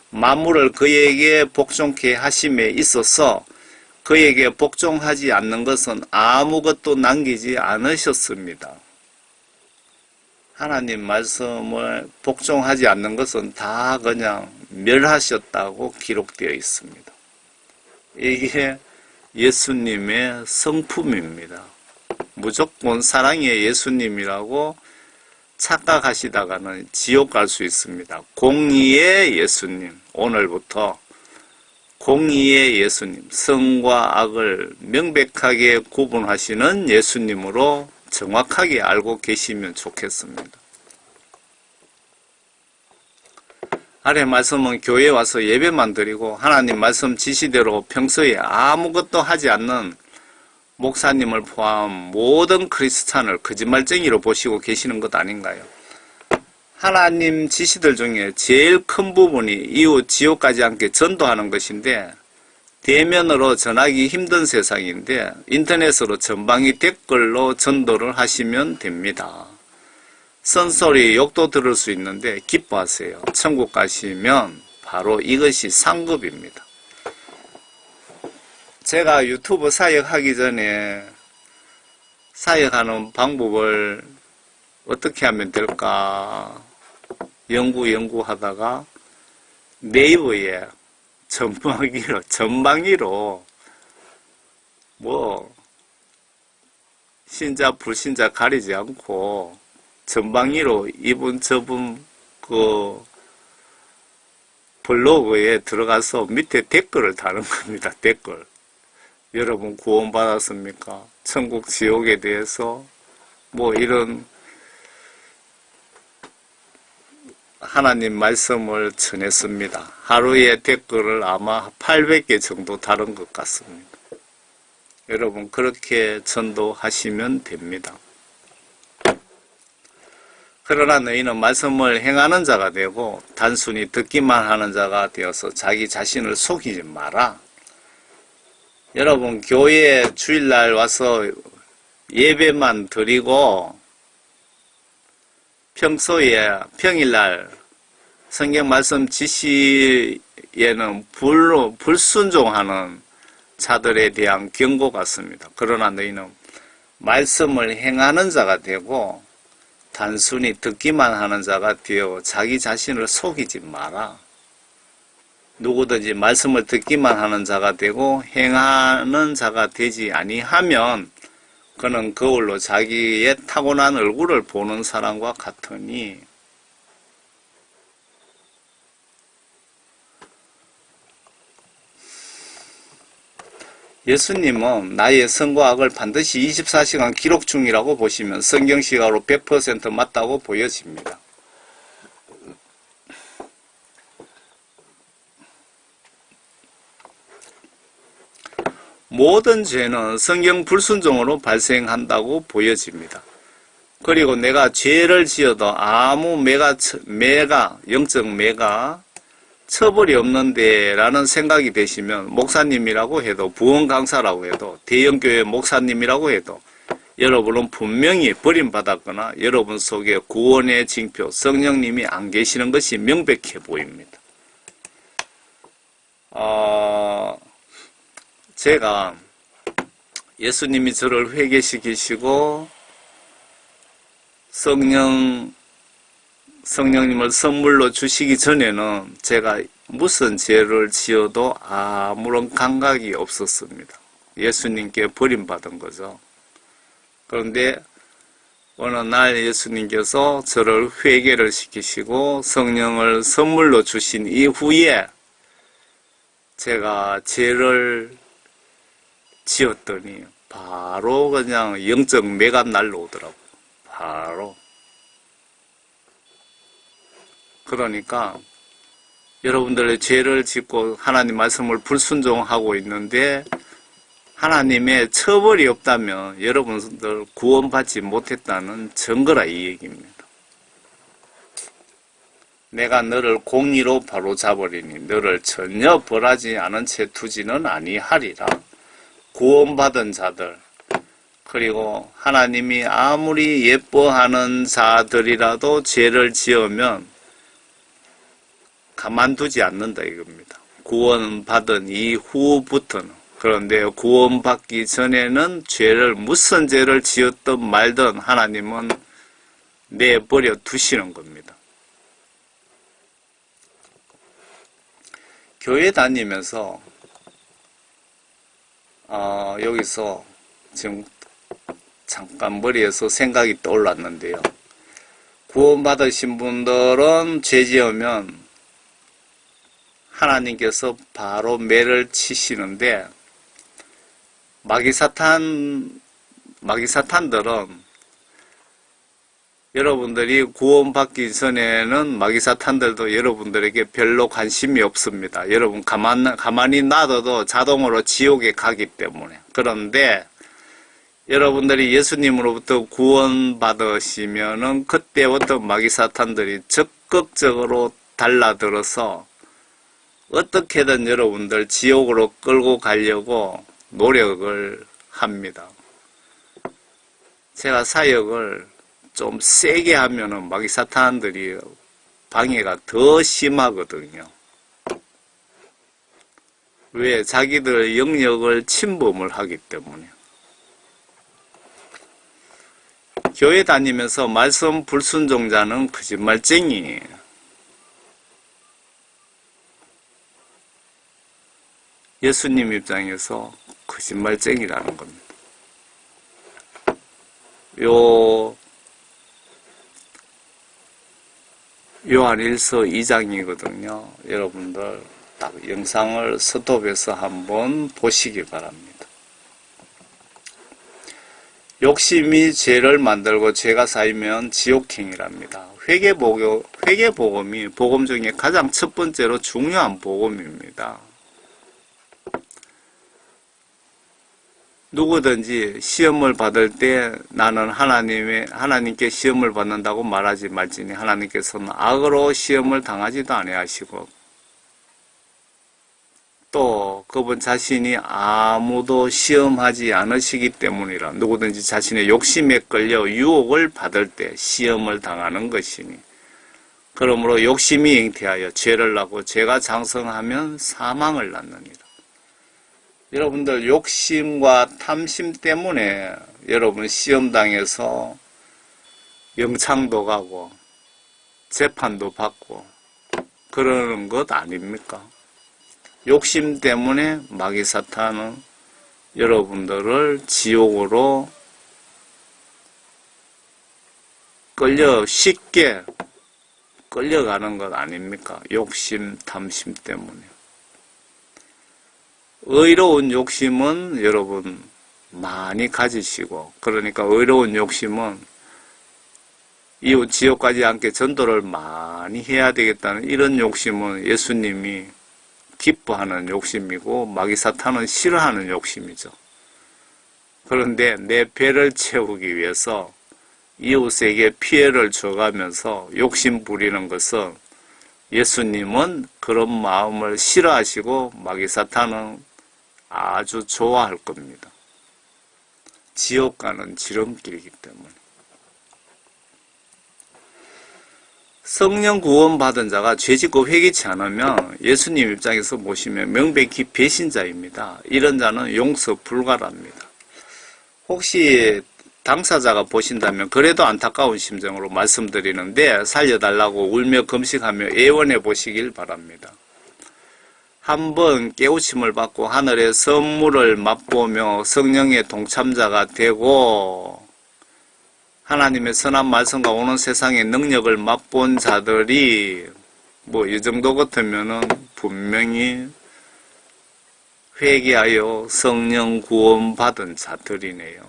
만물을 그에게 복종케 하심에 있어서 그에게 복종하지 않는 것은 아무것도 남기지 않으셨습니다. 하나님 말씀을 복종하지 않는 것은 다 그냥 멸하셨다고 기록되어 있습니다. 이게 예수님의 성품입니다. 무조건 사랑의 예수님이라고 착각하시다가는 지옥 갈 수 있습니다. 공의의 예수님, 오늘부터 공의의 예수님, 선과 악을 명백하게 구분하시는 예수님으로 정확하게 알고 계시면 좋겠습니다. 아래 말씀은 교회에 와서 예배만 드리고 하나님 말씀 지시대로 평소에 아무것도 하지 않는 목사님을 포함 모든 크리스찬을 거짓말쟁이로 보시고 계시는 것 아닌가요? 하나님 지시들 중에 제일 큰 부분이 이웃 지옥 가지 않게 전도하는 것인데, 대면으로 전하기 힘든 세상인데 인터넷으로 전방위 댓글로 전도를 하시면 됩니다. 쓴소리 욕도 들을 수 있는데 기뻐하세요. 천국 가시면 바로 이것이 상급입니다. 제가 유튜브 사역하기 전에 사역하는 방법을 어떻게 하면 될까 연구하다가 네이버에 전방위로 뭐 신자 불신자 가리지 않고 전방위로 이분 저분 그 블로그에 들어가서 밑에 댓글을 다는 겁니다. 댓글. 여러분 구원 받았습니까? 천국 지옥에 대해서 뭐 이런 하나님 말씀을 전했습니다. 하루에 댓글을 아마 800개 정도 다른 것 같습니다. 여러분 그렇게 전도하시면 됩니다. 그러나 너희는 말씀을 행하는 자가 되고 단순히 듣기만 하는 자가 되어서 자기 자신을 속이지 마라. 여러분 교회에 주일날 와서 예배만 드리고 평소에 평일날 성경 말씀 지시에는 불순종하는 자들에 대한 경고 같습니다. 그러나 너희는 말씀을 행하는 자가 되고 단순히 듣기만 하는 자가 되어 자기 자신을 속이지 마라. 누구든지 말씀을 듣기만 하는 자가 되고 행하는 자가 되지 아니하면 그는 거울로 자기의 타고난 얼굴을 보는 사람과 같으니 예수님은 나의 선과 악을 반드시 24시간 기록 중이라고 보시면 성경시각으로 100% 맞다고 보여집니다. 모든 죄는 성경 불순종으로 발생한다고 보여집니다. 그리고 내가 죄를 지어도 아무 영적 매가 처벌이 없는데 라는 생각이 되시면 목사님이라고 해도 부흥 강사라고 해도 대형교회 목사님이라고 해도 여러분은 분명히 버림받았거나 여러분 속에 구원의 징표 성령님이 안 계시는 것이 명백해 보입니다. 제가 예수님이 저를 회개시키시고 성령님을 선물로 주시기 전에는 제가 무슨 죄를 지어도 아무런 감각이 없었습니다. 예수님께 버림받은 거죠. 그런데 어느 날 예수님께서 저를 회개를 시키시고 성령을 선물로 주신 이후에 제가 죄를 지었더니 바로 그냥 영적 매가 날라오더라고요. 바로. 그러니까 여러분들의 죄를 짓고 하나님 말씀을 불순종하고 있는데 하나님의 처벌이 없다면 여러분들 구원받지 못했다는 증거라 이 얘기입니다. 내가 너를 공의로 바로잡으리니 너를 전혀 벌하지 않은 채 두지는 아니하리라. 구원받은 자들 그리고 하나님이 아무리 예뻐하는 자들이라도 죄를 지으면 가만두지 않는다 이겁니다. 구원받은 이후부터는. 그런데 구원받기 전에는 무슨 죄를 지었든 말든 하나님은 내버려 두시는 겁니다. 교회 다니면서 여기서 지금 잠깐 머리에서 생각이 떠올랐는데요. 구원받으신 분들은 죄 지으면 하나님께서 바로 매를 치시는데 마귀사탄들은 여러분들이 구원받기 전에는 마귀사탄들도 여러분들에게 별로 관심이 없습니다. 여러분 가만히 놔둬도 자동으로 지옥에 가기 때문에. 그런데 여러분들이 예수님으로부터 구원받으시면은 그때부터 마귀사탄들이 적극적으로 달라들어서 어떻게든 여러분들 지옥으로 끌고 가려고 노력을 합니다. 제가 사역을 좀 세게 하면은 마귀사탄들이 방해가 더 심하거든요. 왜? 자기들 영역을 침범을 하기 때문에. 교회 다니면서 말씀 불순종자는 거짓말쟁이에요. 예수님 입장에서 거짓말쟁이라는 겁니다. 요한일서 2장이거든요. 여러분들 딱 영상을 스톱해서 한번 보시기 바랍니다. 욕심이 죄를 만들고 죄가 쌓이면 지옥행이랍니다. 회개복음이 복음 중에 가장 첫 번째로 중요한 복음입니다. 누구든지 시험을 받을 때 나는 하나님께 시험을 받는다고 말하지 말지니 하나님께서는 악으로 시험을 당하지도 아니하시고 또 그분 자신이 아무도 시험하지 않으시기 때문이라. 누구든지 자신의 욕심에 끌려 유혹을 받을 때 시험을 당하는 것이니 그러므로 욕심이 잉태하여 죄를 낳고 죄가 장성하면 사망을 낳느니라. 여러분들 욕심과 탐심 때문에 여러분 시험당해서 영창도 가고 재판도 받고 그러는 것 아닙니까? 욕심 때문에 마귀사탄은 여러분들을 지옥으로 쉽게 끌려가는 것 아닙니까? 욕심, 탐심 때문에. 의로운 욕심은 여러분 많이 가지시고, 그러니까 의로운 욕심은 이웃 지옥 가지 않게 전도를 많이 해야 되겠다는 이런 욕심은 예수님이 기뻐하는 욕심이고 마귀사탄은 싫어하는 욕심이죠. 그런데 내 배를 채우기 위해서 이웃에게 피해를 줘가면서 욕심 부리는 것은 예수님은 그런 마음을 싫어하시고 마귀사탄은 아주 좋아할 겁니다. 지옥 가는 지름길이기 때문에. 성령 구원 받은 자가 죄짓고 회개치 않으면 예수님 입장에서 보시면 명백히 배신자입니다. 이런 자는 용서 불가랍니다. 혹시 당사자가 보신다면 그래도 안타까운 심정으로 말씀드리는데 살려달라고 울며 금식하며 애원해 보시길 바랍니다. 한번 깨우침을 받고 하늘의 선물을 맛보며 성령의 동참자가 되고 하나님의 선한 말씀과 오는 세상의 능력을 맛본 자들이 이 정도 같으면은 분명히 회개하여 성령 구원 받은 자들이네요.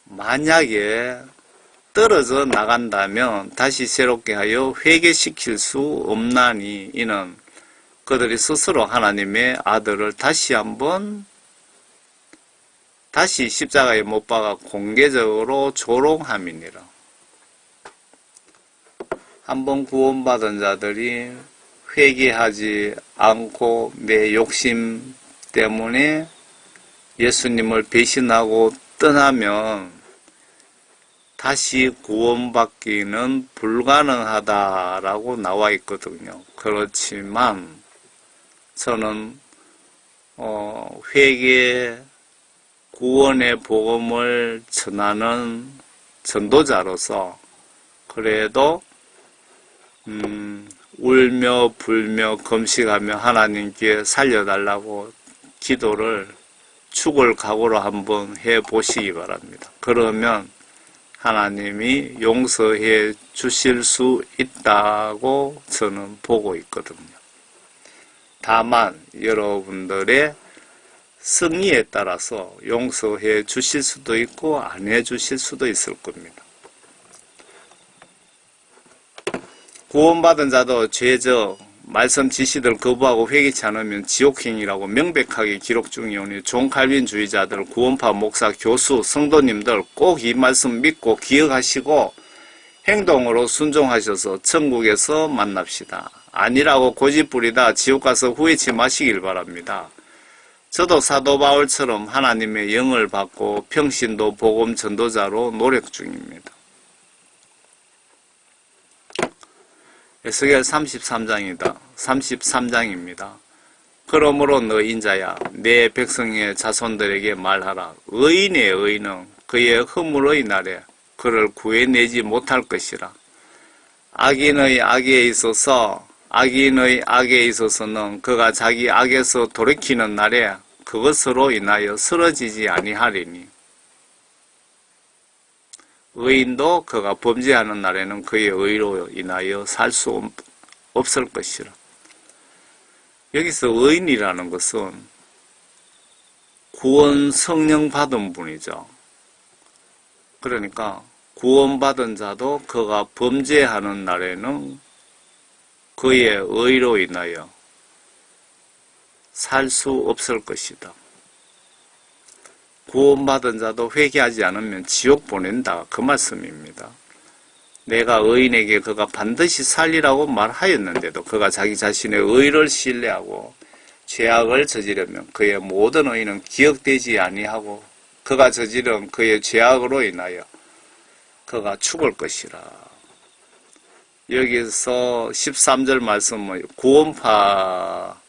만약에 떨어져 나간다면 다시 새롭게 하여 회개시킬 수 없나니 이는 그들이 스스로 하나님의 아들을 다시 십자가에 못 박아 공개적으로 조롱함이니라. 한번 구원받은 자들이 회개하지 않고 내 욕심 때문에 예수님을 배신하고 떠나면 다시 구원받기는 불가능하다라고 나와 있거든요. 그렇지만 저는 회개 구원의 복음을 전하는 전도자로서 그래도 울며 불며 금식하며 하나님께 살려달라고 기도를 죽을 각오로 한번 해보시기 바랍니다. 그러면 하나님이 용서해 주실 수 있다고 저는 보고 있거든요. 다만 여러분들의 승리에 따라서 용서해 주실 수도 있고 안 해 주실 수도 있을 겁니다. 구원받은 자도 죄적 말씀 지시들 거부하고 회개치 않으면 지옥행이라고 명백하게 기록 중이오니 존 칼빈주의자들, 구원파 목사, 교수, 성도님들 꼭 이 말씀 믿고 기억하시고 행동으로 순종하셔서 천국에서 만납시다. 아니라고 고집부리다 지옥 가서 후회치 마시길 바랍니다. 저도 사도 바울처럼 하나님의 영을 받고 평신도 복음 전도자로 노력 중입니다. 에스겔 33장입니다. 그러므로 너 인자야 내 백성의 자손들에게 말하라. 의인의 의인은 그의 허물의 날에 그를 구해내지 못할 것이라. 악인의 악에 있어서는 그가 자기 악에서 돌이키는 날에 그것으로 인하여 쓰러지지 아니하리니 의인도 그가 범죄하는 날에는 그의 의로 인하여 살 수 없을 것이라. 여기서 의인이라는 것은 구원 성령 받은 분이죠. 그러니까 구원받은 자도 그가 범죄하는 날에는 그의 의로 인하여 살 수 없을 것이다. 구원받은 자도 회개하지 않으면 지옥 보낸다. 그 말씀입니다. 내가 의인에게 그가 반드시 살리라고 말하였는데도 그가 자기 자신의 의를 신뢰하고 죄악을 저지르면 그의 모든 의는 기억되지 아니하고 그가 저지른 그의 죄악으로 인하여 그가 죽을 것이라. 여기서 13절 말씀은 구원파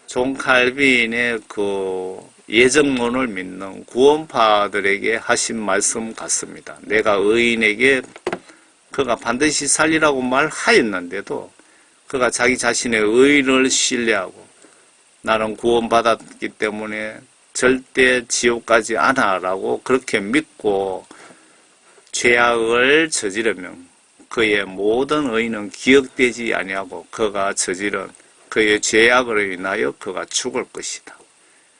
존 칼빈의 그 예정론을 믿는 구원파들에게 하신 말씀 같습니다. 내가 의인에게 그가 반드시 살리라고 말하였는데도 그가 자기 자신의 의를 신뢰하고 나는 구원받았기 때문에 절대 지옥 가지 않아라고 그렇게 믿고 죄악을 저지르면 그의 모든 의는 기억되지 아니하고 그가 저지른 그의 죄악으로 인하여 그가 죽을 것이다.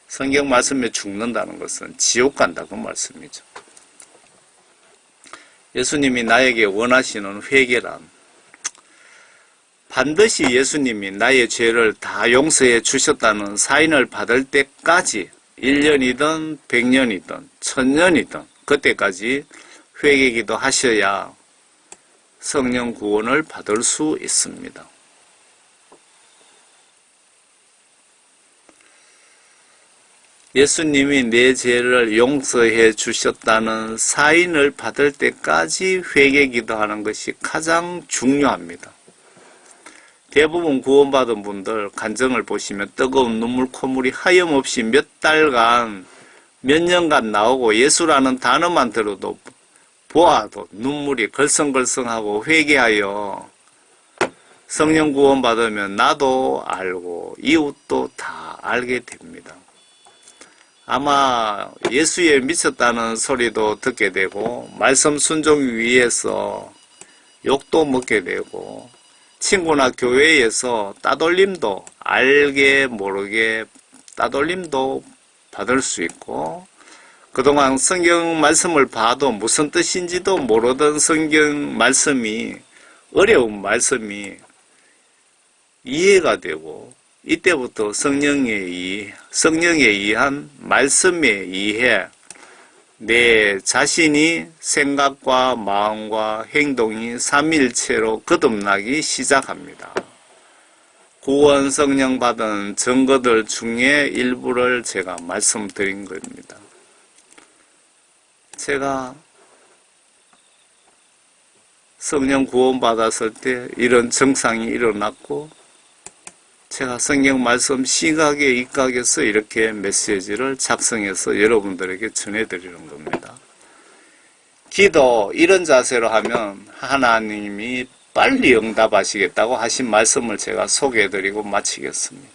성경 말씀에 죽는다는 것은 지옥 간다 그 말씀이죠. 예수님이 나에게 원하시는 회개란 반드시 예수님이 나의 죄를 다 용서해 주셨다는 사인을 받을 때까지 1년이든 100년이든 1000년이든 그때까지 회개기도 하셔야 성령 구원을 받을 수 있습니다. 예수님이 내 죄를 용서해 주셨다는 사인을 받을 때까지 회개기도하는 것이 가장 중요합니다. 대부분 구원받은 분들 간증을 보시면 뜨거운 눈물 콧물이 하염없이 몇 달간 몇 년간 나오고 예수라는 단어만 들어도 보아도 눈물이 걸성걸성하고 회개하여 성령 구원받으면 나도 알고 이웃도 다 알게 됩니다. 아마 예수에 미쳤다는 소리도 듣게 되고 말씀 순종 위에서 욕도 먹게 되고 친구나 교회에서 따돌림도 알게 모르게 따돌림도 받을 수 있고 그동안 성경 말씀을 봐도 무슨 뜻인지도 모르던 성경 말씀이 어려운 말씀이 이해가 되고 이때부터 성령에 의한 말씀에 의해 내 자신이 생각과 마음과 행동이 삼일체로 거듭나기 시작합니다. 구원 성령 받은 증거들 중에 일부를 제가 말씀드린 겁니다. 제가 성령 구원 받았을 때 이런 증상이 일어났고 제가 성경 말씀 시각에 입각해서 이렇게 메시지를 작성해서 여러분들에게 전해드리는 겁니다. 기도 이런 자세로 하면 하나님이 빨리 응답하시겠다고 하신 말씀을 제가 소개해드리고 마치겠습니다.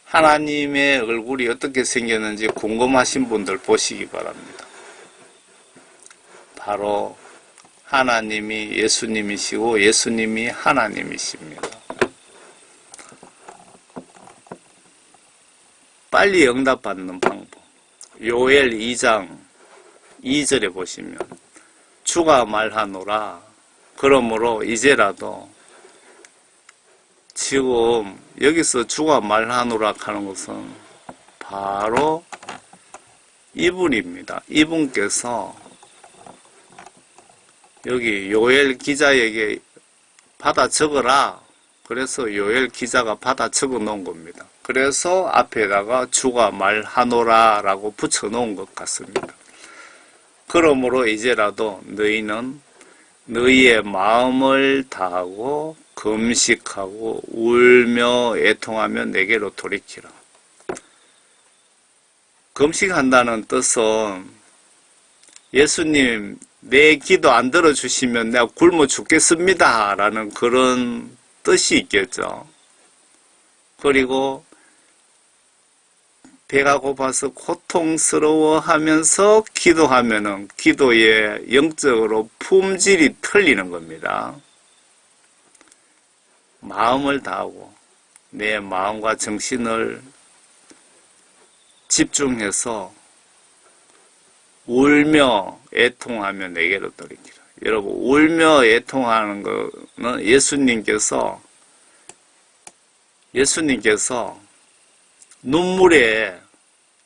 하나님의 얼굴이 어떻게 생겼는지 궁금하신 분들 보시기 바랍니다. 바로 하나님이 예수님이시고 예수님이 하나님이십니다. 빨리 응답받는 방법. 요엘 2장 2절에 보시면 주가 말하노라 그러므로 이제라도 지금 여기서 주가 말하노라 하는 것은 바로 이분입니다. 이분께서 여기 요엘 기자에게 받아 적어라. 그래서 요엘 기자가 받아 적어 놓은 겁니다. 그래서 앞에다가 주가 말하노라 라고 붙여 놓은 것 같습니다. 그러므로 이제라도 너희는 너희의 마음을 다하고 금식하고 울며 애통하며 내게로 돌이키라. 금식한다는 뜻은 예수님 내 기도 안 들어주시면 내가 굶어 죽겠습니다 라는 그런 뜻이 있겠죠. 그리고 배가 고파서 고통스러워하면서 기도하면은 기도의 영적으로 품질이 틀리는 겁니다. 마음을 다하고 내 마음과 정신을 집중해서 울며 애통하며 내게로 돌이키라. 여러분, 울며 애통하는 거는 예수님께서 눈물에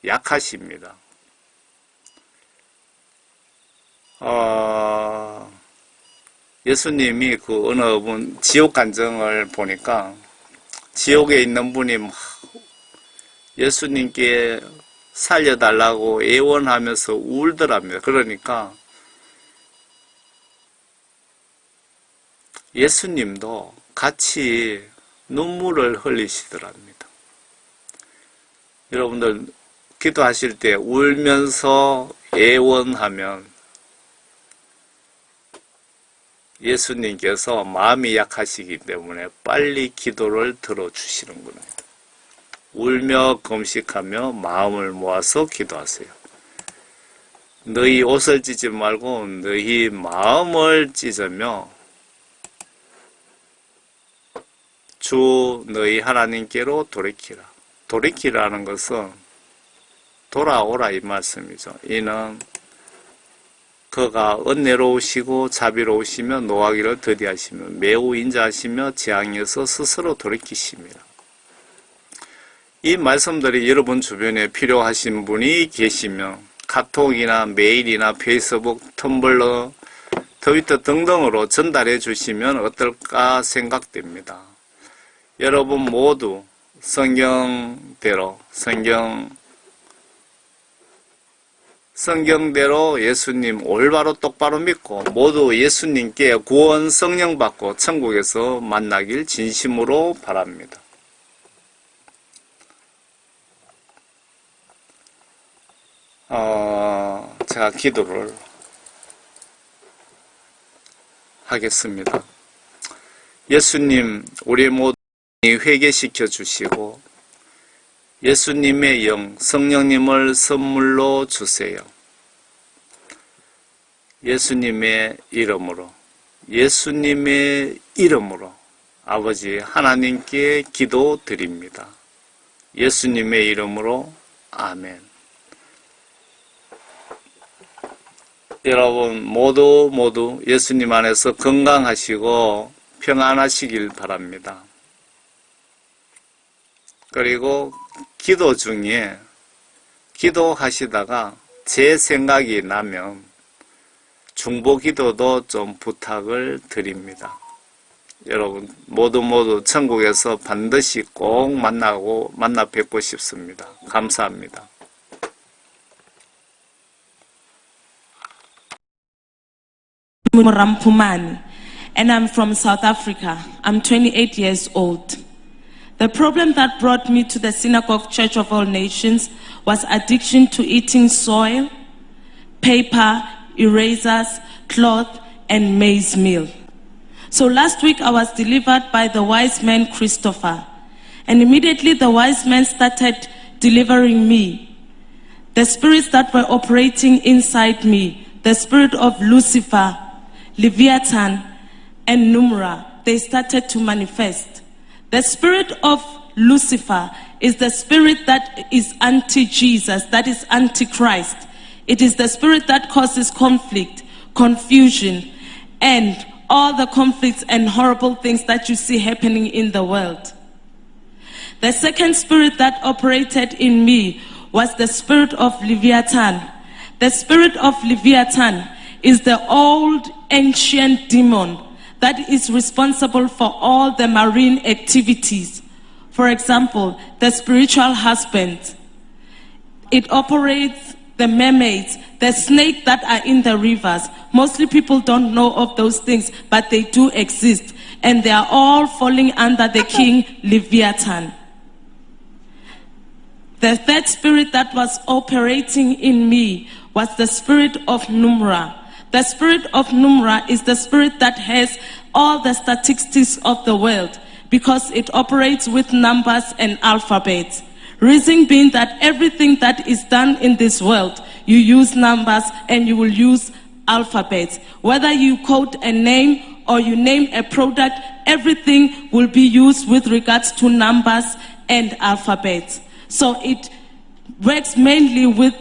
약하십니다. 예수님이 그 어느 분 지옥 간증을 보니까 지옥에 있는 분이 막 예수님께 살려달라고 애원하면서 울더랍니다. 그러니까 예수님도 같이 눈물을 흘리시더랍니다. 여러분들 기도하실 때 울면서 애원하면 예수님께서 마음이 약하시기 때문에 빨리 기도를 들어주시는 겁니다. 울며 금식하며 마음을 모아서 기도하세요. 너희 옷을 찢지 말고 너희 마음을 찢으며 주 너희 하나님께로 돌이키라. 돌이키라는 것은 돌아오라 이 말씀이죠. 이는 그가 은혜로우시고 자비로우시며 노하기를 더디하시며 매우 인자하시며 재앙에서 스스로 돌이키십니다. 이 말씀들이 여러분 주변에 필요하신 분이 계시면 카톡이나 메일이나 페이스북, 텀블러, 트위터 등등으로 전달해 주시면 어떨까 생각됩니다. 여러분 모두 성경대로 예수님 올바로 똑바로 믿고 모두 예수님께 구원 성령 받고 천국에서 만나길 진심으로 바랍니다. 제가 기도를 하겠습니다. 예수님, 우리 모두 회개시켜 주시고 예수님의 영, 성령님을 선물로 주세요. 예수님의 이름으로 아버지 하나님께 기도드립니다. 예수님의 이름으로 아멘. 여러분 모두 예수님 안에서 건강하시고 평안하시길 바랍니다. 그리고 기도 중에 기도하시다가 제 생각이 나면 중보기도도 좀 부탁을 드립니다. 여러분 모두 천국에서 반드시 꼭 만나 뵙고 싶습니다. 감사합니다. Rampumani, and I'm from South Africa. I'm 28 years old. The problem that brought me to the Synagogue Church of All Nations was addiction to eating soil, paper, erasers, cloth, and maize meal. So last week I was delivered by the wise man Christopher, and immediately the wise man started delivering me. The spirits that were operating inside me, the spirit of Lucifer, Leviathan, and Numra, they started to manifest. The spirit of Lucifer is the spirit that is anti-Jesus, that is anti-Christ. It is the spirit that causes conflict, confusion, and all the conflicts and horrible things that you see happening in the world. The second spirit that operated in me was the spirit of Leviathan. The spirit of Leviathan is the old ancient demon that is responsible for all the marine activities. For example, the spiritual husband. It operates the mermaids, the snakes that are in the rivers. Mostly people don't know of those things, but they do exist. And they are all falling under the king Leviathan. The third spirit that was operating in me was the spirit of Numra. The spirit of Numra is the spirit that has all the statistics of the world because it operates with numbers and alphabets. Reason being that everything that is done in this world, you use numbers and you will use alphabets. Whether you quote a name or you name a product, everything will be used with regards to numbers and alphabets. So it works mainly with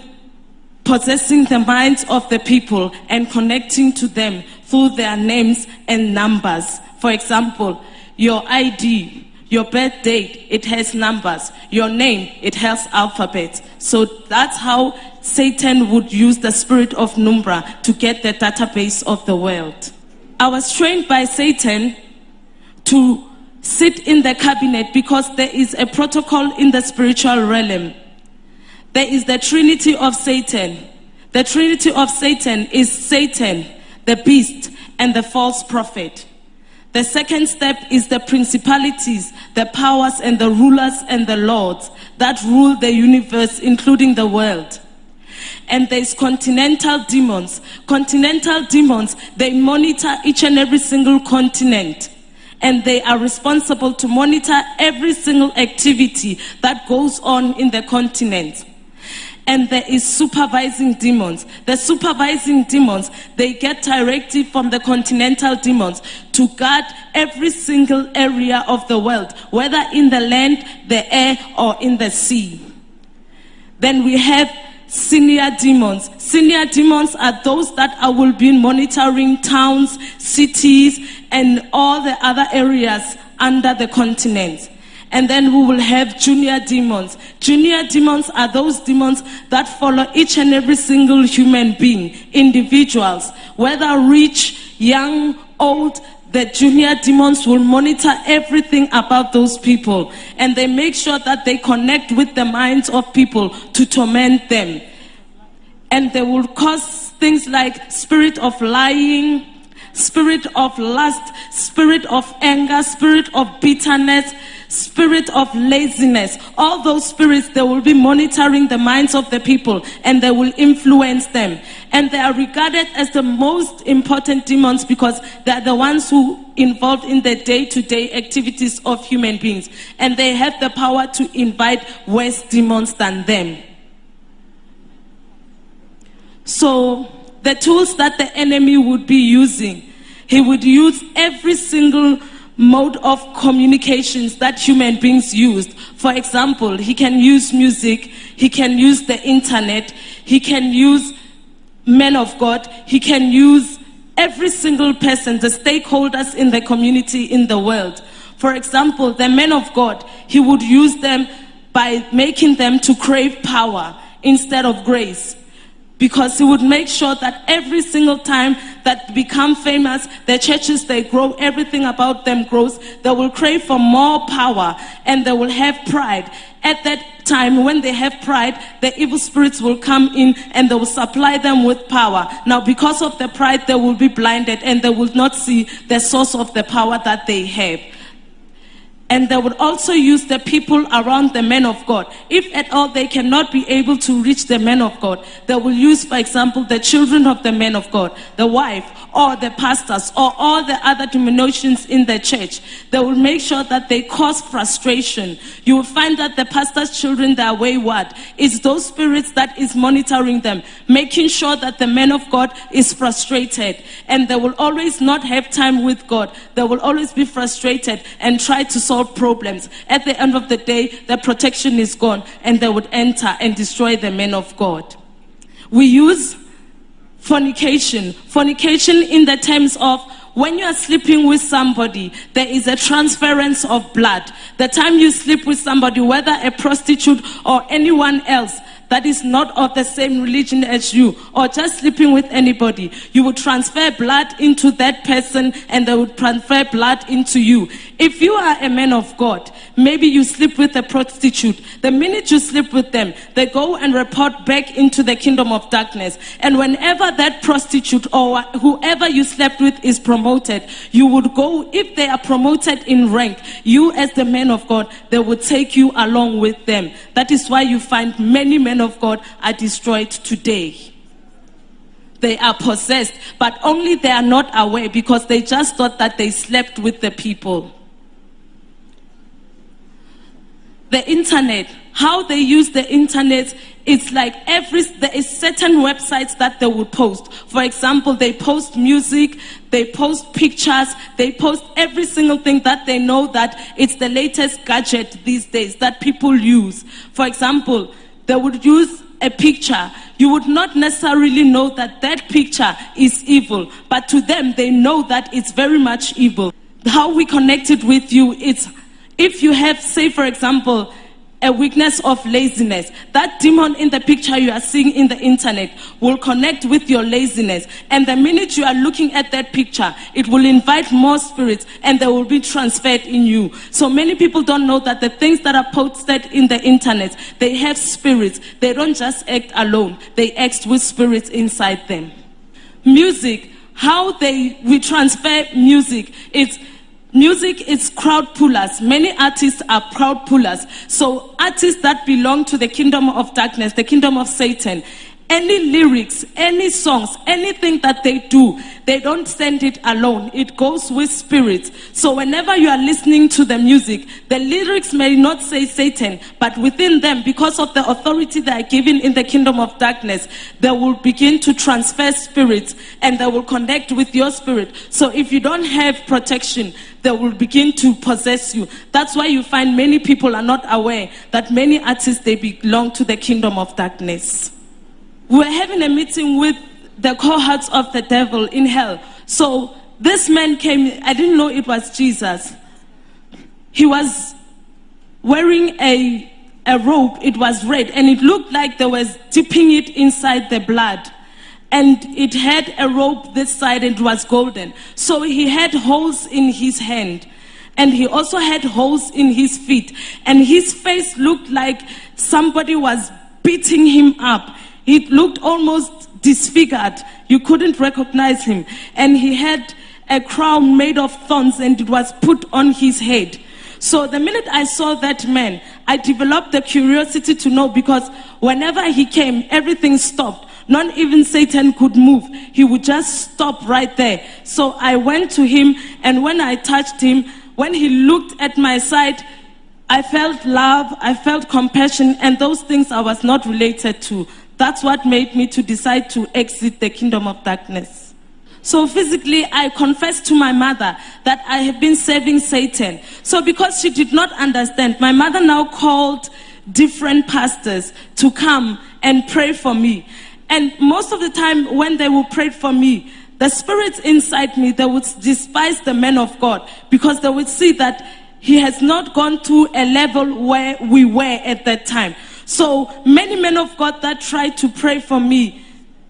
possessing the minds of the people and connecting to them through their names and numbers. For example, your ID, your birth date, it has numbers. Your name, it has alphabets. So that's how Satan would use the spirit of Numra to get the database of the world. I was trained by Satan to sit in the cabinet because there is a protocol in the spiritual realm. There is the Trinity of Satan. The Trinity of Satan is Satan, the beast, and the false prophet. The second step is the principalities, the powers, and the rulers and the lords that rule the universe, including the world. And there's continental demons. Continental demons, they monitor each and every single continent. And they are responsible to monitor every single activity that goes on in the continent. And there is supervising demons. The supervising demons, they get directive from the continental demons to guard every single area of the world, whether in the land, the air, or in the sea. Then we have senior demons. Senior demons are those that will be monitoring towns, cities, and all the other areas under the continent. And then we will have junior demons. Junior demons are those demons that follow each and every single human being, individuals, whether rich, young, old. The junior demons will monitor everything about those people, and they make sure that they connect with the minds of people to torment them. And they will cause things like spirit of lying, spirit of lust, spirit of anger, spirit of bitterness, spirit of laziness. All those spirits, they will be monitoring the minds of the people and they will influence them. And they are regarded as the most important demons because they are the ones who involved in the day-to-day activities of human beings. And they have the power to invite worse demons than them. So the tools that the enemy would be using, he would use every single mode of communications that human beings used. For example, he can use music, he can use the internet, he can use men of God, he can use every single person, the stakeholders in the community, in the world. For example, the men of God, he would use them by making them to crave power instead of grace. Because he would make sure that every single time that become famous, the churches, they grow, everything about them grows. They will crave for more power and they will have pride. At that time, when they have pride, the evil spirits will come in and they will supply them with power. Now, because of the pride, they will be blinded and they will not see the source of the power that they have. And they would also use the people around the men of God. If at all they cannot be able to reach the men of God, they will use, for example, the children of the men of God, the wife, or the pastors, or all the other denominations in the church. They will make sure that they cause frustration. You will find that the pastor's children, they are wayward. It's those spirits that is monitoring them, making sure that the man of God is frustrated. And they will always not have time with God. They will always be frustrated and try to solve problems. At the end of the day, the protection is gone and they would enter and destroy the men of God. We use fornication. Fornication in the terms of when you are sleeping with somebody, there is a transference of blood. The time you sleep with somebody, whether a prostitute or anyone else that is not of the same religion as you, or just sleeping with anybody, you will transfer blood into that person and they will transfer blood into you. If you are a man of God, maybe you sleep with a prostitute. The minute you sleep with them, they go and report back into the kingdom of darkness. And whenever that prostitute or whoever you slept with is promoted, you would go, if they are promoted in rank, you as the man of God, they would take you along with them. That is why you find many men of God are destroyed today. They are possessed, but only they are not aware because they just thought that they slept with the people. The internet, how they use the internet, it's like there is certain websites that they would post. For example, they post music, they post pictures, they post every single thing that they know that it's the latest gadget these days that people use. For example, they would use a picture. You would not necessarily know that that picture is evil, but to them, they know that it's very much evil. How we connected with you, it's if you have, say for example, a weakness of laziness, that demon in the picture you are seeing in the internet will connect with your laziness. And the minute you are looking at that picture, it will invite more spirits and they will be transferred in you. So many people don't know that the things that are posted in the internet, they have spirits. They don't just act alone. They act with spirits inside them. Music, how we transfer music, music is crowd pullers. Many artists are crowd pullers. So artists that belong to the kingdom of darkness, the kingdom of Satan, any lyrics, any songs, anything that they do, they don't send it alone. It goes with spirits. So whenever you are listening to the music, the lyrics may not say Satan, but within them, because of the authority they are given in the kingdom of darkness, they will begin to transfer spirits and they will connect with your spirit. So if you don't have protection, they will begin to possess you. That's why you find many people are not aware that many artists, they belong to the kingdom of darkness. We were having a meeting with the cohorts of the devil in hell. So this man came, I didn't know it was Jesus. He was wearing a robe, it was red, and it looked like they was dipping it inside the blood. And it had a rope this side and it was golden. So he had holes in his hand. And he also had holes in his feet. And his face looked like somebody was beating him up. It looked almost disfigured. You couldn't recognize him. And he had a crown made of thorns and it was put on his head. So the minute I saw that man, I developed the curiosity to know, because whenever he came, everything stopped. Not even Satan could move. He would just stop right there. So I went to him, and when I touched him, when he looked at my side, I felt love, I felt compassion, and those things I was not related to. That's what made me to decide to exit the kingdom of darkness. So physically, I confessed to my mother that I had been serving Satan. So because she did not understand, my mother now called different pastors to come and pray for me. And most of the time when they would pray for me, the spirits inside me, they would despise the man of God, because they would see that he has not gone to a level where we were at that time. So many men of God that tried to pray for me,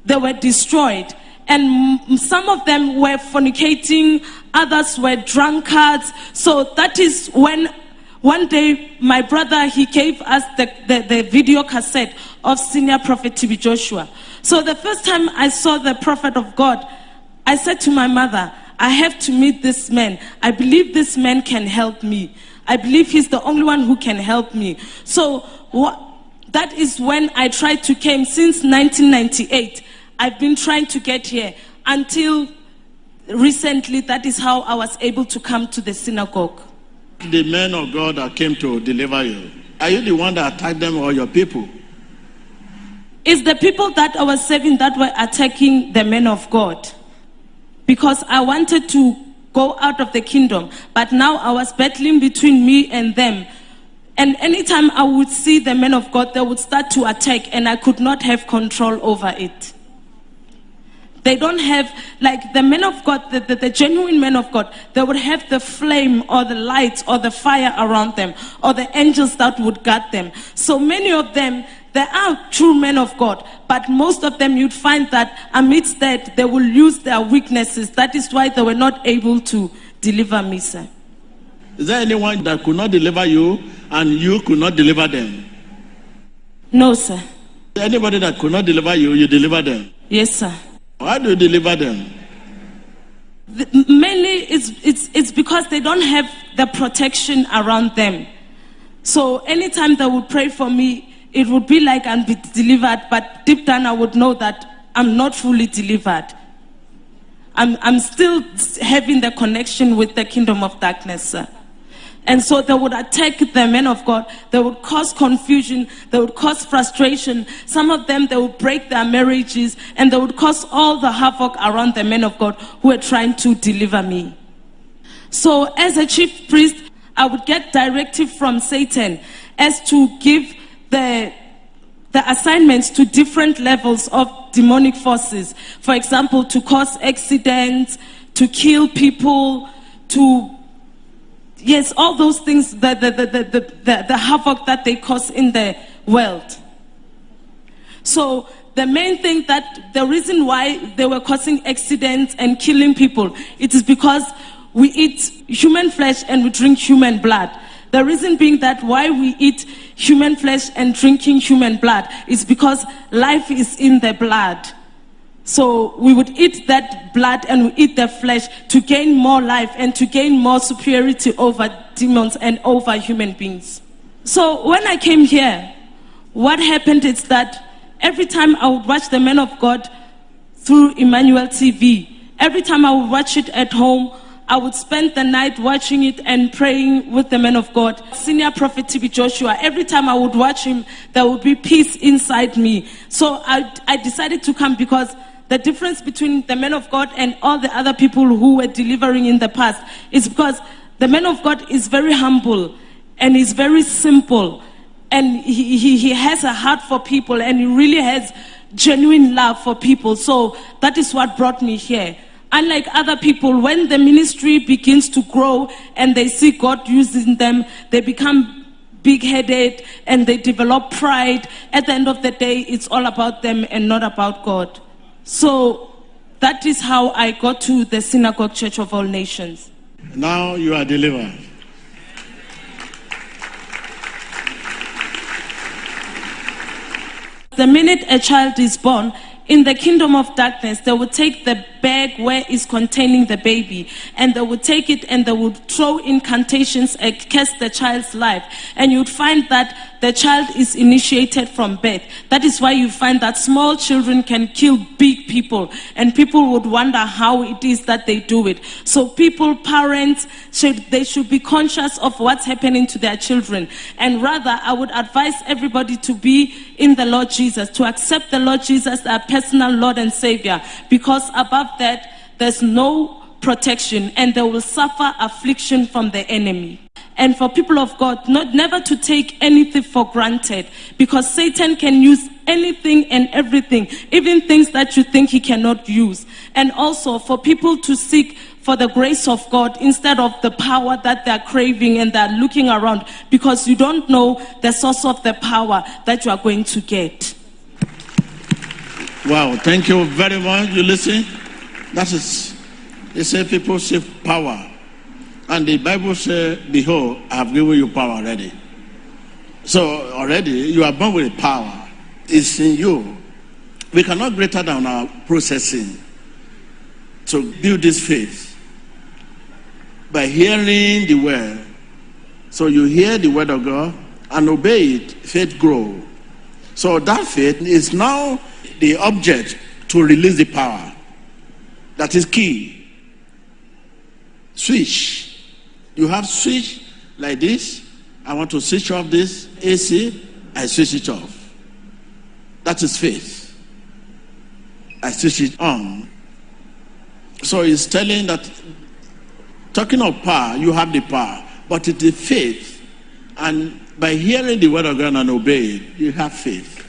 they were destroyed. And some of them were fornicating, others were drunkards. So that is when one day my brother, he gave us the video cassette of Senior Prophet TB Joshua. So the first time I saw the prophet of God, I said to my mother, I have to meet this man. I believe this man can help me. I believe he's the only one who can help me. So that is when I tried to come. Since 1998, I've been trying to get here. Until recently, that is how I was able to come to the synagogue. The men of God that came to deliver you, are you the one that attacked them or your people? It's the people that I was serving that were attacking the men of God. Because I wanted to go out of the kingdom, but now I was battling between me and them. And anytime I would see the men of God, they would start to attack, and I could not have control over it. they don't have, like the men of God, the genuine men of God, they would have the flame or the light or the fire around them, or the angels that would guard them. So many of them, they are true men of God, but most of them you'd find that amidst that they will use their weaknesses. That is why they were not able to deliver me, sir. Is there anyone that could not deliver you and you could not deliver them? No, sir. Anybody that could not deliver you, you deliver them. Yes, sir. Why do you deliver them? Mainly it's because they don't have the protection around them. So anytime they would pray for me, it would be like I'm be delivered, but deep down I would know that I'm not fully delivered. I'm still having the connection with the kingdom of darkness, sir. And so they would attack the men of God. They would cause confusion. They would cause frustration. Some of them, they would break their marriages, and they would cause all the havoc around the men of God who were trying to deliver me. So as a chief priest, I would get directive from Satan as to give the assignments to different levels of demonic forces. For example, to cause accidents, to kill people, to yes, all those things, the havoc that they cause in the world. So the main thing, that the reason why they were causing accidents and killing people, it is because we eat human flesh and we drink human blood. The reason being that why we eat human flesh and drinking human blood is because life is in the blood. So we would eat that blood and we eat the flesh to gain more life and to gain more superiority over demons and over human beings. So when I came here, what happened is that every time I would watch the Men of God through Emmanuel TV, every time I would watch it at home, I would spend the night watching it and praying with the men of God. Senior Prophet TB Joshua, every time I would watch him, there would be peace inside me. So I decided to come because the difference between the men of God and all the other people who were delivering in the past is because the man of God is very humble and is very simple, and he has a heart for people, and he really has genuine love for people. So that is what brought me here. Unlike other people, when the ministry begins to grow and they see God using them, they become big-headed and they develop pride. At the end of the day, it's all about them and not about God. So that is how I got to the Synagogue Church of All Nations. Now you are delivered. The minute a child is born, in the kingdom of darkness, they would take the bag where is containing the baby, and they would take it and they would throw incantations against the child's life. And you'd find that the child is initiated from birth. That is why you find that small children can kill big people, and people would wonder how it is that they do it. So people, parents, they should be conscious of what's happening to their children. And rather, I would advise everybody to be in the Lord Jesus, to accept the Lord Jesus as personal Lord and Savior, because above that, there's no protection, and they will suffer affliction from the enemy. And for people of God, never to take anything for granted, because Satan can use anything and everything, even things that you think he cannot use. And also for people to seek for the grace of God instead of the power that they're craving and they're looking around, because you don't know the source of the power that you are going to get. Wow, thank you very much. You listen? That is, they say people say power. And the Bible says, behold, I have given you power already. So already you are born with power. It's in you. We cannot greater than our processing to build this faith by hearing the word. So you hear the word of God and obey it, faith grow. So that faith is now the object to release the power. That is key. Switch. You have switch like this. I want to switch off this AC. I switch it off. That is faith. I switch it on. So it's telling that, talking of power, you have the power, but it is faith. And by hearing the word of God and obey it, you have faith.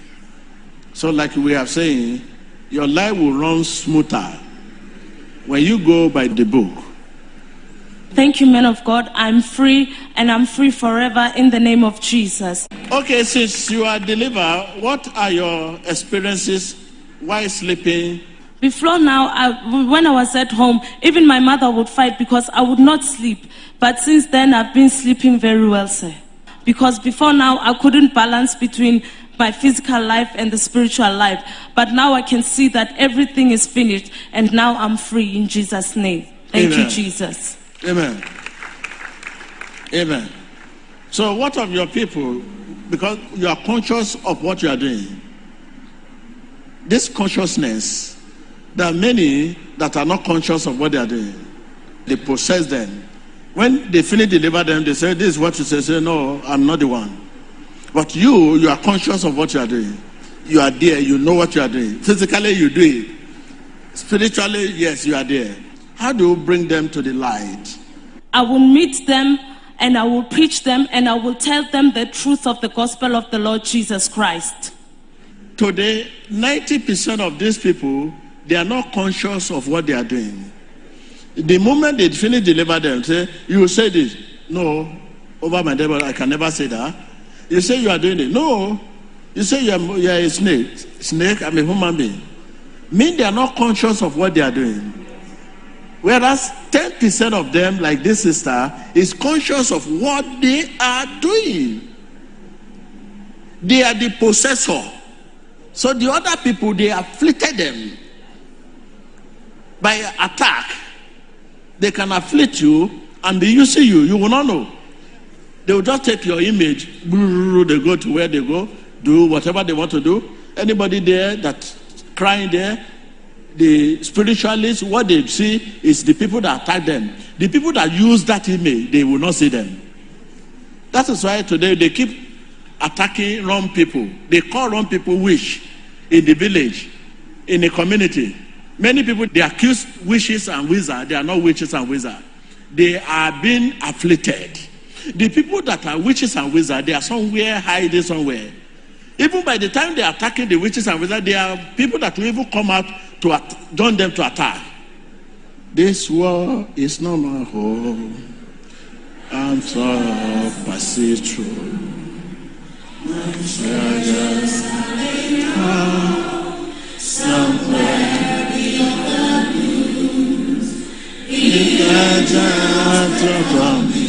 So like we are saying, your life will run smoother when you go by the book. Thank you, man of God. I'm free, and I'm free forever in the name of Jesus. Okay, since you are delivered, what are your experiences while sleeping? Before now, when I was at home, even my mother would fight because I would not sleep. But since then, I've been sleeping very well, sir. Because before now, I couldn't balance between my physical life and the spiritual life. But now I can see that everything is finished, and now I'm free in Jesus' name. Thank Amen. you, Jesus. Amen. Amen. So what of your people, because you are conscious of what you are doing, this consciousness, there are many that are not conscious of what they are doing. They possess them. When they finish deliver them, they say, this is what you say, no, I'm not the one. But you are conscious of what you are doing. You are there, you know what you are doing. Physically, you do it. Spiritually, yes, you are there. How do you bring them to the light? I will meet them, and I will preach them, and I will tell them the truth of the gospel of the Lord Jesus Christ. Today, 90% of these people, they are not conscious of what they are doing. The moment they finish deliver them, say, you will say this. No, over my devil, I can never say that. You say you are doing it. No, you say you are a snake. Snake, I'm a human being. Mean they are not conscious of what they are doing. Whereas 10% of them, like this sister, is conscious of what they are doing. They are the possessor. So the other people, they afflicted them by attack. They can afflict you, and they see you. You will not know. They will just take your image. They go to where they go, do whatever they want to do. Anybody there that's crying there, the spiritualists, what they see is the people that attack them. The people that use that image, they will not see them. That is why today they keep attacking wrong people. They call wrong people witch in the village, in the community. Many people, they accuse witches and wizards. They are not witches and wizards. They are being afflicted. The people that are witches and wizards, they are somewhere hiding somewhere. Even by the time they are attacking the witches and wizards, there are people that will even come out to join them to attack. This war is not my home. I'm so passing through. Somewhere beyond the blues, in the from me.